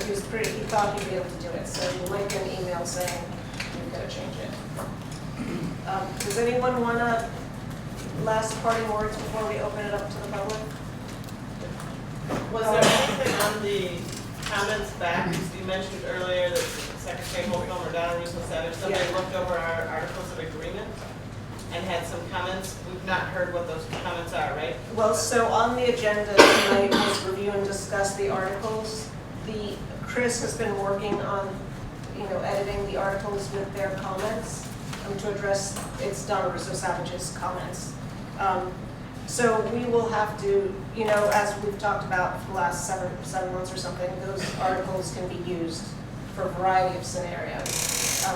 S1: he thought he'd be able to do it, so we'll make an email saying we've got to change it. Does anyone want to last parting words before we open it up to the public?
S2: Was there anything on the comments back? You mentioned earlier that Secretary Holcomb or Donna Russo said if somebody looked over our articles of agreement and had some comments, we've not heard what those comments are, right?
S1: Well, so on the agenda tonight was review and discuss the articles. Chris has been working on, editing the articles with their comments to address, it's Donna Russo Savage's comments. So we will have to, as we've talked about for the last seven months or something, those articles can be used for a variety of scenarios.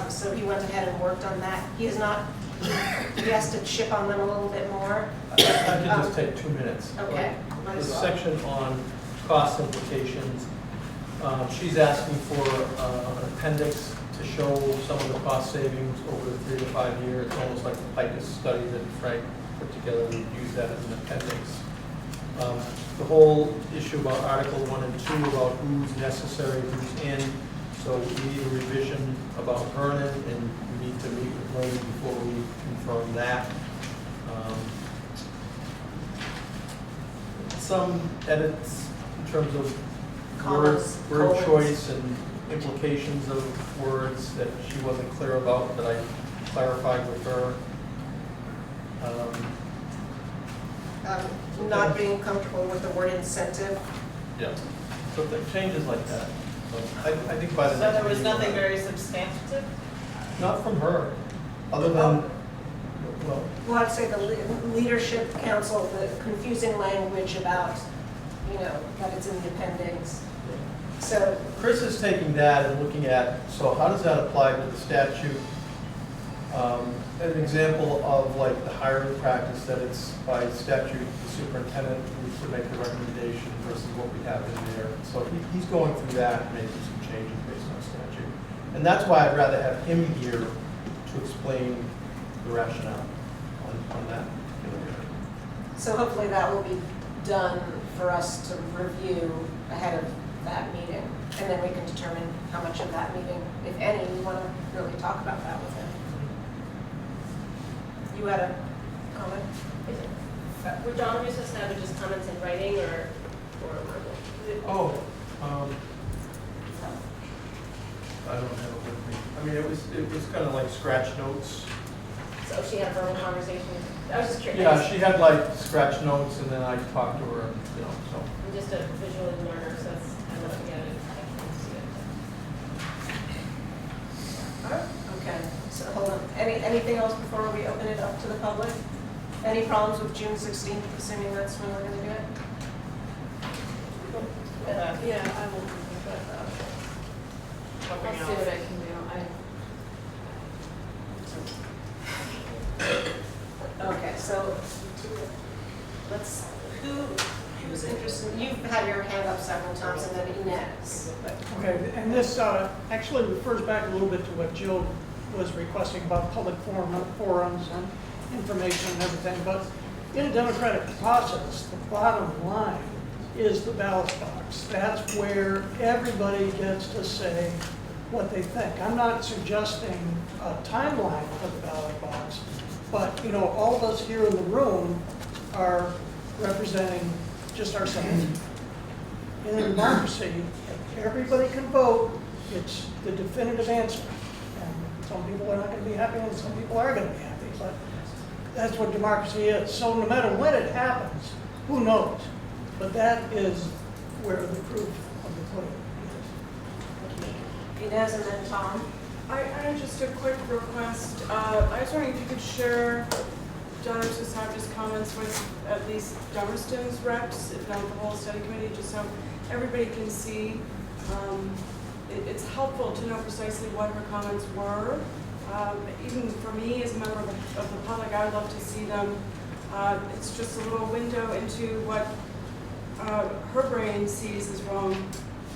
S1: So he went ahead and worked on that. He has to chip on them a little bit more.
S4: I could just take 2 minutes.
S1: Okay.
S4: The section on cost implications, she's asking for an appendix to show some of the cost savings over the 3 to 5 years. It's almost like the PICUS study that Frank put together. We use that as an appendix. The whole issue about Article 1 and 2 about who's necessary, who's in. So we need a revision about Vernon, and we need to meet with Vernon before we confirm that. Some edits in terms of
S1: commas,
S4: word
S1: colons.
S4: choice and implications of words that she wasn't clear about, that I clarified with her.
S1: Not being comfortable with the word incentive.
S4: Yeah. So changes like that. So I think by the
S2: So
S4: next
S2: there was
S4: meeting,
S2: nothing
S4: we'll have-
S2: very substantive?
S4: Not from her, other than, well,
S1: Well, I'd say the leadership council, the confusing language about, that it's in the appendix. So,
S4: Chris is taking that and looking at, so how does that apply to the statute? An example of like the hiring practice, that it's by statute, the superintendent needs to make the recommendation versus what we have in there. So he's going through that and making some changes based on statute. And that's why I'd rather have him here to explain the rationale on that.
S1: so hopefully that will be done for us to review ahead of that meeting. And then we can determine how much of that meeting, if any, we want to really talk about that with him. You had a comment?
S15: Would John just have just comments in writing or
S4: Oh, I don't have it with me. I mean, it was kind of like scratch notes.
S15: So she had a verbal conversation? I was just curious.
S4: Yeah, she had like scratch notes, and then I talked to her, so.
S15: I'm just a visual learner, so it's, I don't get it. I can see it.
S1: Okay, so hold on. Anything else before we open it up to the public? Any problems with June 16th, assuming that's when we're going to do it?
S10: Yeah, I will, but,
S2: Helping
S10: I'll see
S2: out.
S10: what I can do.
S1: Okay, so who's interested? You've had your hand up several times, and then Inez.
S5: Okay, and this actually refers back a little bit to what Jill was requesting about public forums and information and everything, but in a democratic process, the bottom line is the ballot box. That's where everybody gets to say what they think. I'm not suggesting a timeline for the ballot box, but all of us here in the room are representing just ourselves. In a democracy, if everybody can vote, it's the definitive answer. And some people are not going to be happy and some people are going to be happy, but that's what democracy is. So no matter when it happens, who knows? But that is where the proof of the pudding is.
S1: Inez and then Tom.
S19: I had just a quick request. I was wondering if you could share Dr. Sasabja's comments with at least Dummerston's reps, if not the whole study committee, just so everybody can see. It's helpful to know precisely what her comments were. Even for me as a member of the public, I would love to see them. It's just a little window into what her brain sees as wrong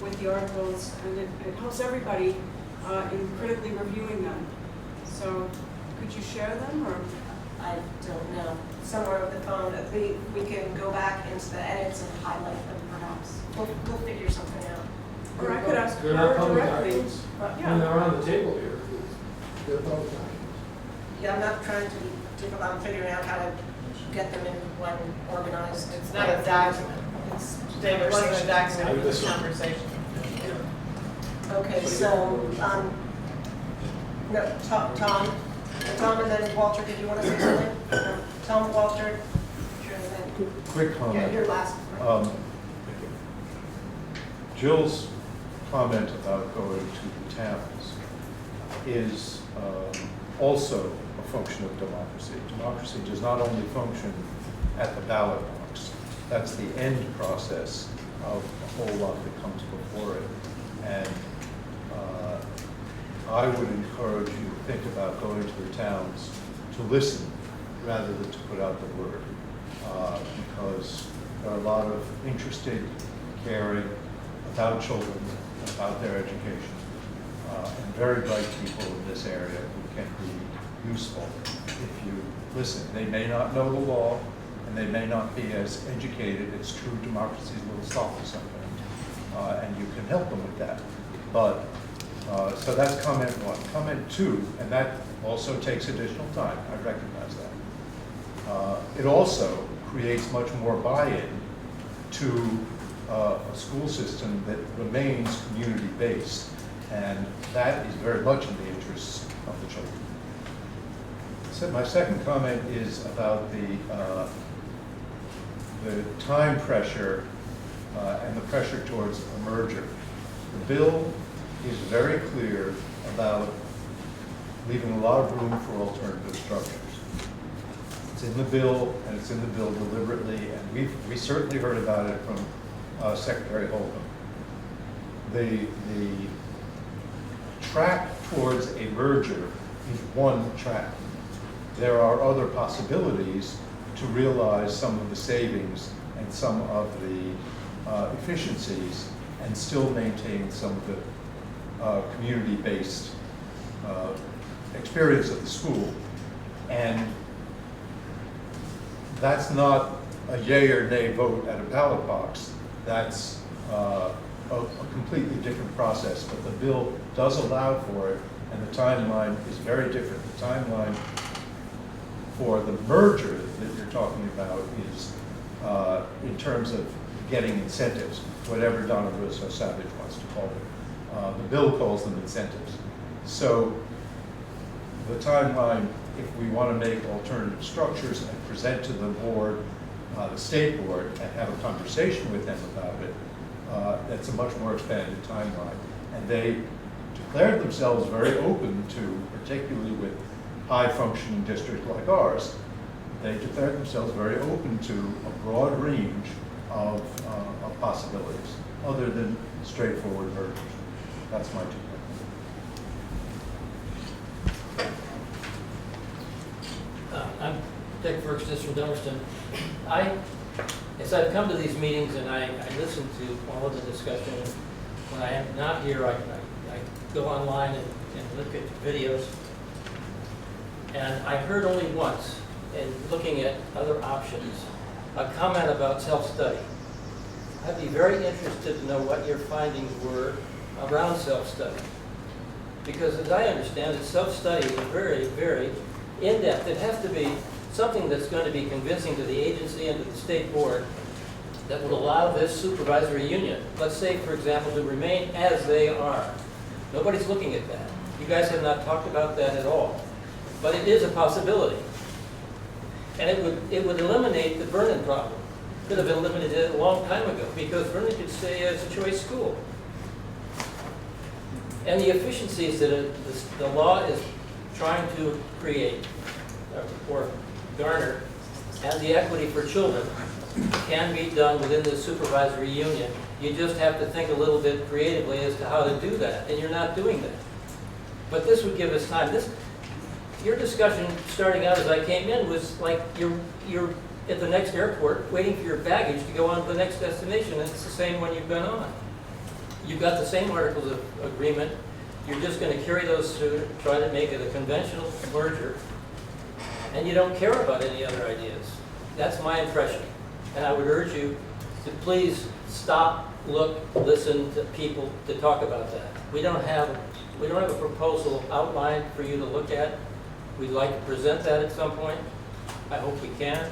S19: with the articles, and it helps everybody in critically reviewing them. So could you share them, or?
S1: I don't know. Somewhere with the phone, we can go back into the edits and highlight them perhaps. We'll figure something out.
S19: Or I could ask her
S8: They're not public
S19: directly.
S8: documents.
S19: Yeah.
S8: When they're on the table here, they're public documents.
S1: Yeah, I'm not trying to be difficult. I'm figuring out how to get them in one organized.
S2: It's not a document. It's, David, wasn't a document, it was a conversation.
S1: Okay, so, no, Tom, and then Walter, did you want to say something? No. Tom, Walter, and then,
S20: Quick
S1: yeah,
S20: comment.
S1: your last.
S20: Jill's comment about going to the towns is also a function of democracy. Democracy does not only function at the ballot box. That's the end process of a whole lot that comes before it. And I would encourage you to think about going to the towns to listen rather than to put out the word. Because there are a lot of interested, caring, about children, about their education, and very bright people in this area who can be useful if you listen. They may not know the law, and they may not be as educated as true democracy's little sophism, and you can help them with that. But so that's comment one. Comment two, and that also takes additional time. I recognize that. It also creates much more buy-in to a school system that remains community-based, and that is very much in the interests of the children. So my second comment is about the time pressure and the pressure towards a merger. The bill is very clear about leaving a lot of room for alternative structures. It's in the bill, and it's in the bill deliberately, and we certainly heard about it from Secretary Holcomb. The track towards a merger is one track. There are other possibilities to realize some of the savings and some of the efficiencies and still maintain some of the community-based experience of the school. And that's not a yay or nay vote at a ballot box. That's a completely different process, but the bill does allow for it, and the timeline is very different. The timeline for the merger that you're talking about is in terms of getting incentives, whatever Donna Russo Savage wants to call it. The bill calls them incentives. So the timeline, if we want to make alternative structures and present to the board, the state board, and have a conversation with them about it, that's a much more expanded timeline. And they declared themselves very open to, particularly with high-functioning districts like ours, they declared themselves very open to a broad range of possibilities, other than straightforward mergers. That's my 2 points.
S21: I'm Dick Ferguson from Dummerston. As I've come to these meetings and I listen to all of the discussion, when I am not here, I go online and look at videos. And I heard only once, in looking at other options, a comment about self-study. I'd be very interested to know what your findings were around self-study. Because as I understand it, self-study is very, very in-depth. It has to be something that's going to be convincing to the agency and to the state board that will allow this supervisory union, let's say, for example, to remain as they are. Nobody's looking at that. You guys have not talked about that at all. But it is a possibility. And it would eliminate the Vernon problem. Could have eliminated it a long time ago, because Vernon could stay as a choice school. And the efficiencies that the law is trying to create or garner, and the equity for children, can be done within the supervisory union. You just have to think a little bit creatively as to how to do that, and you're not doing that. But this would give us time. Your discussion starting out as I came in was like you're at the next airport waiting for your baggage to go on to the next destination, and it's the same one you've been on. You've got the same articles of agreement. You're just going to carry those through, try to make it a conventional merger, and you don't care about any other ideas. That's my impression. And I would urge you to please stop, look, listen to people to talk about that. We don't have a proposal outlined for you to look at. We'd like to present that at some point. I hope we can.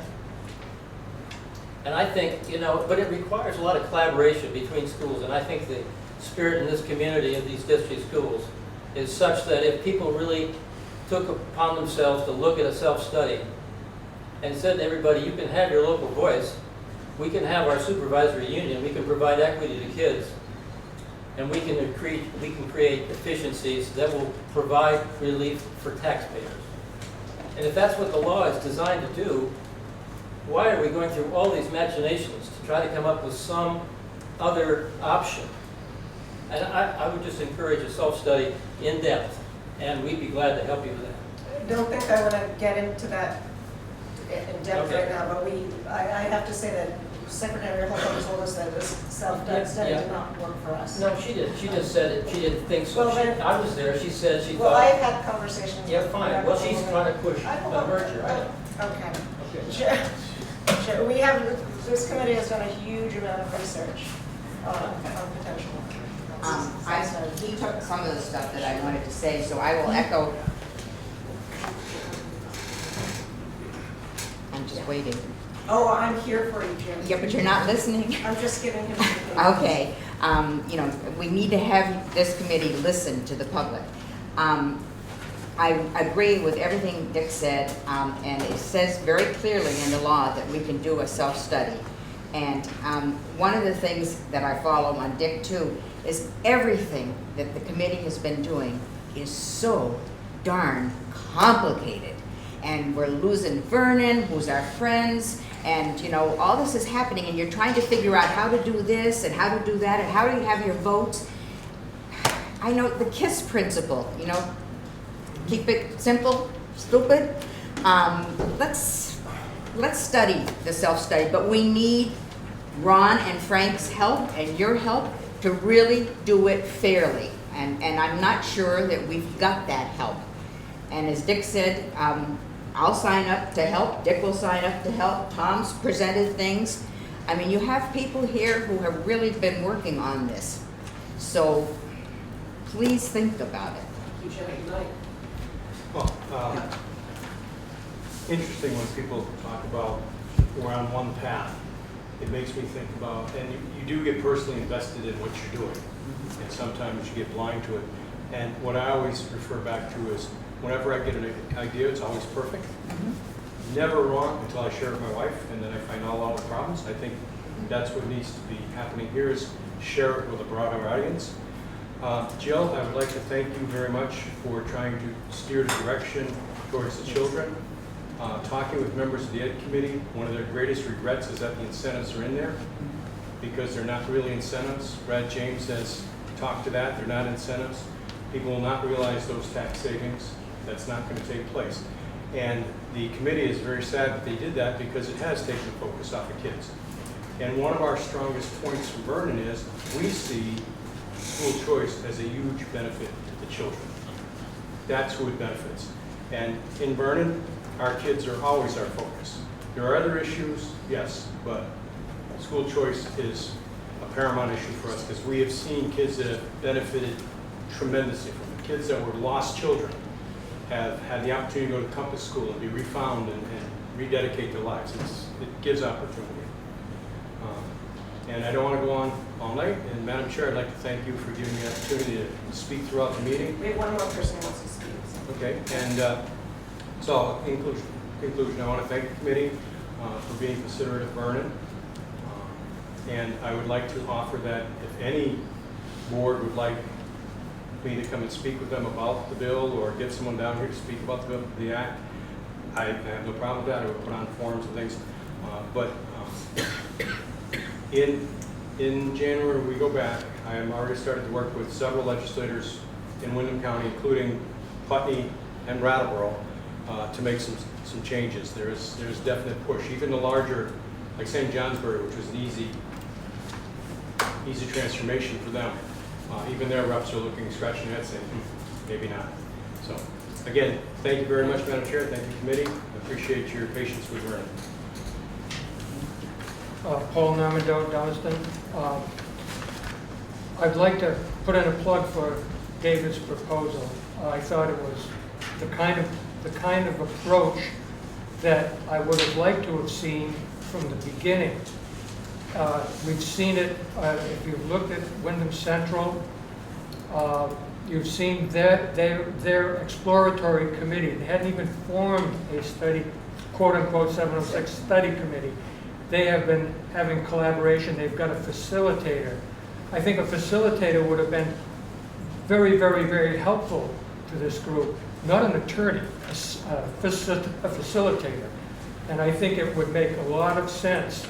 S21: And I think, but it requires a lot of collaboration between schools, and I think the spirit in this community of these district schools is such that if people really took upon themselves to look at a self-study and said to everybody, you can have your local voice, we can have our supervisory union, we can provide equity to kids, and we can create efficiencies that will provide relief for taxpayers. And if that's what the law is designed to do, why are we going through all these machinations to try to come up with some other option? And I would just encourage a self-study in depth, and we'd be glad to help you with that.
S1: I don't think I want to get into that in depth right now, but I have to say that Secretary Holcomb told us that this self-study did not work for us.
S21: No, she did. She just said it. She didn't think so.
S1: Well,
S21: I was there. She said she
S1: well,
S21: thought.
S1: I've had conversations.
S21: Yeah,
S1: with
S21: fine. Well, she's trying to push a merger.
S1: Okay. Sure. We have, this committee has done a huge amount of research on potential.
S3: He took some of the stuff that I wanted to say, so I will echo. I'm just waiting.
S1: Oh, I'm here for you, Jim.
S3: Yeah, but you're not listening.
S1: I'm just giving him something.
S3: Okay, you know, we need to have this committee listen to the public. I agree with everything Dick said, and it says very clearly in the law that we can do a self-study. And one of the things that I follow on Dick too is everything that the committee has been doing is so darn complicated. And we're losing Vernon, who's our friends, and you know, all this is happening and you're trying to figure out how to do this and how to do that and how do you have your votes. I know the KISS principle, you know, keep it simple, stupid. Let's study the self-study, but we need Ron and Frank's help and your help to really do it fairly. And I'm not sure that we've got that help. And as Dick said, I'll sign up to help. Dick will sign up to help. Tom's presented things. I mean, you have people here who have really been working on this. So please think about it.
S4: Well, interesting when people talk about we're on one path. It makes me think about, and you do get personally invested in what you're doing. And sometimes you get blind to it. And what I always refer back to is whenever I get an idea, it's always perfect. Never wrong until I share it with my wife, and then I find out all the problems. I think that's what needs to be happening here is share it with a broader audience. Jill, I would like to thank you very much for trying to steer the direction towards the children. Talking with members of the Ed Committee, one of their greatest regrets is that the incentives are in there because they're not really incentives. Brad James has talked to that. They're not incentives. People will not realize those tax savings. That's not going to take place. And the committee is very sad that they did that because it has taken the focus off of kids. And one of our strongest points from Vernon is we see school choice as a huge benefit to the children. That's who it benefits. And in Vernon, our kids are always our focus. There are other issues, yes, but school choice is a paramount issue for us because we have seen kids that have benefited tremendously from it. Kids that were lost children have had the opportunity to go to Compass School and be refound and rededicate their lives. It gives opportunity. And I don't want to go on all night. And Madam Chair, I'd like to thank you for giving me the opportunity to speak throughout the meeting.
S1: We have one more person who wants to speak.
S4: Okay, and so in conclusion, I want to thank the committee for being considerate of Vernon. And I would like to offer that if any board would like me to come and speak with them about the bill or get someone down here to speak about the act, I have no problem with that. I would put on forums and things. But in January, we go back. I am already started to work with several legislators in Windham County, including Putney and Brattleboro, to make some changes. There's definite push. Even the larger, like St. Johnsbury, which was an easy transformation for them. Even their reps are looking, scratching their heads saying, maybe not. So again, thank you very much, Madam Chair. Thank you, committee. I appreciate your patience with Vernon.
S8: Paul Namado, Dunston. I'd like to put in a plug for David's proposal. I thought it was the kind of approach that I would have liked to have seen from the beginning. We've seen it, if you've looked at Windham Central, you've seen their exploratory committee. They hadn't even formed a study, quote-unquote 706 study committee. They have been having collaboration. They've got a facilitator. I think a facilitator would have been very, very, very helpful to this group. Not an attorney, a facilitator. And I think it would make a lot of sense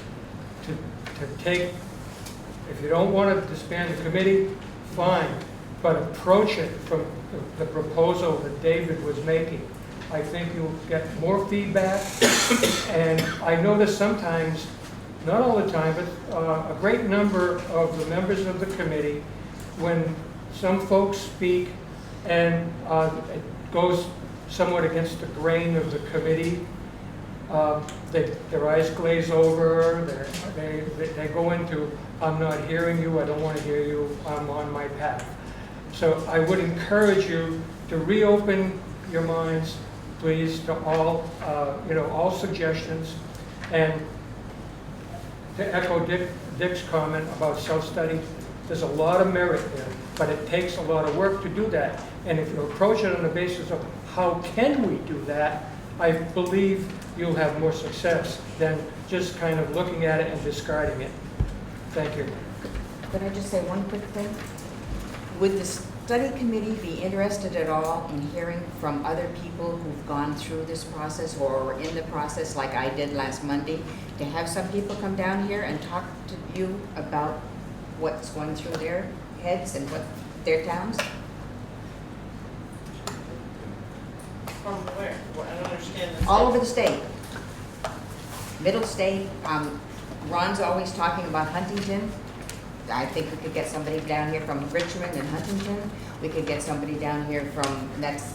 S8: to take, if you don't want to disband the committee, fine, but approach it from the proposal that David was making. I think you'll get more feedback, and I notice sometimes, not all the time, but a great number of the members of the committee, when some folks speak and it goes somewhat against the grain of the committee, their eyes glaze over, they go into, I'm not hearing you, I don't want to hear you, I'm on my path. So I would encourage you to reopen your minds, please, to all, all suggestions. And to echo Dick's comment about self-study, there's a lot of merit there, but it takes a lot of work to do that. And if you approach it on the basis of how can we do that, I believe you'll have more success than just kind of looking at it and discarding it. Thank you.
S3: Could I just say one quick thing? Would the study committee be interested at all in hearing from other people who've gone through this process or were in the process like I did last Monday, to have some people come down here and talk to you about what's going through their heads and what their towns?
S2: From where? I don't understand this.
S3: All over the state. Middle state, Ron's always talking about Huntington. I think we could get somebody down here from Richmond and Huntington. We could get somebody down here from, that's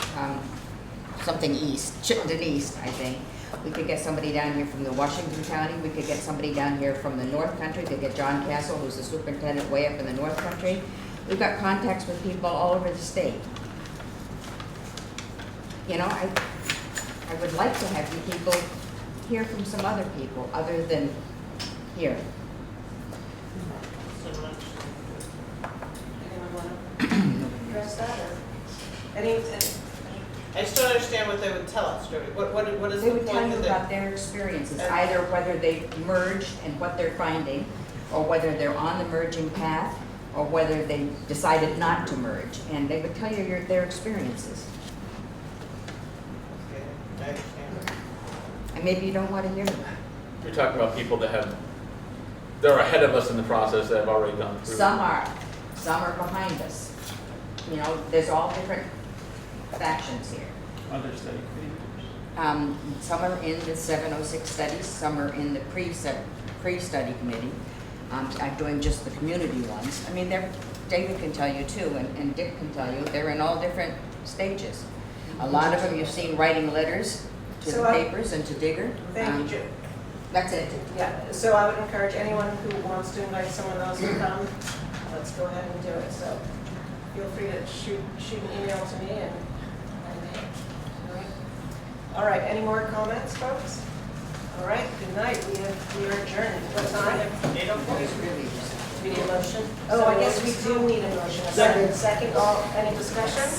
S3: something east, Chittenden East, I think. We could get somebody down here from the Washington County. We could get somebody down here from the North Country. We could get John Castle, who's the superintendent way up in the North Country. We've got contacts with people all over the state. You know, I would like to have you people hear from some other people other than here.
S1: Anyone want to address that, or
S2: I just don't understand what they would tell us, Jody. What is
S3: They
S2: the
S3: would tell
S2: point
S3: you
S2: of
S3: about
S2: it?
S3: their experiences, either whether they merged and what they're finding, or whether they're on the merging path, or whether they decided not to merge, and they would tell you their experiences.
S2: I understand.
S3: And maybe you don't want to hear them.
S12: You're talking about people that they're ahead of us in the process that have already gone through.
S3: Some are behind us. You know, there's all different factions here.
S14: Other study committee.
S3: Some are in the 706 studies, some are in the pre-study committee. I'm doing just the community ones. I mean, David can tell you too, and Dick can tell you, they're in all different stages. A lot of them you've seen writing letters to the papers and to Digger.
S1: Thank you, Jim.
S3: That's it.
S1: Yeah, so I would encourage anyone who wants to invite someone else to come, let's go ahead and do it. So feel free to shoot an email to me and all right, any more comments, folks? All right, good night. We are adjourned. What time? 8:04. We need a motion? Oh, I guess we do need a motion. Second, any discussion?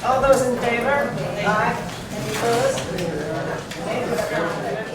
S1: All those in favor? Aye. Any opposed? Okay.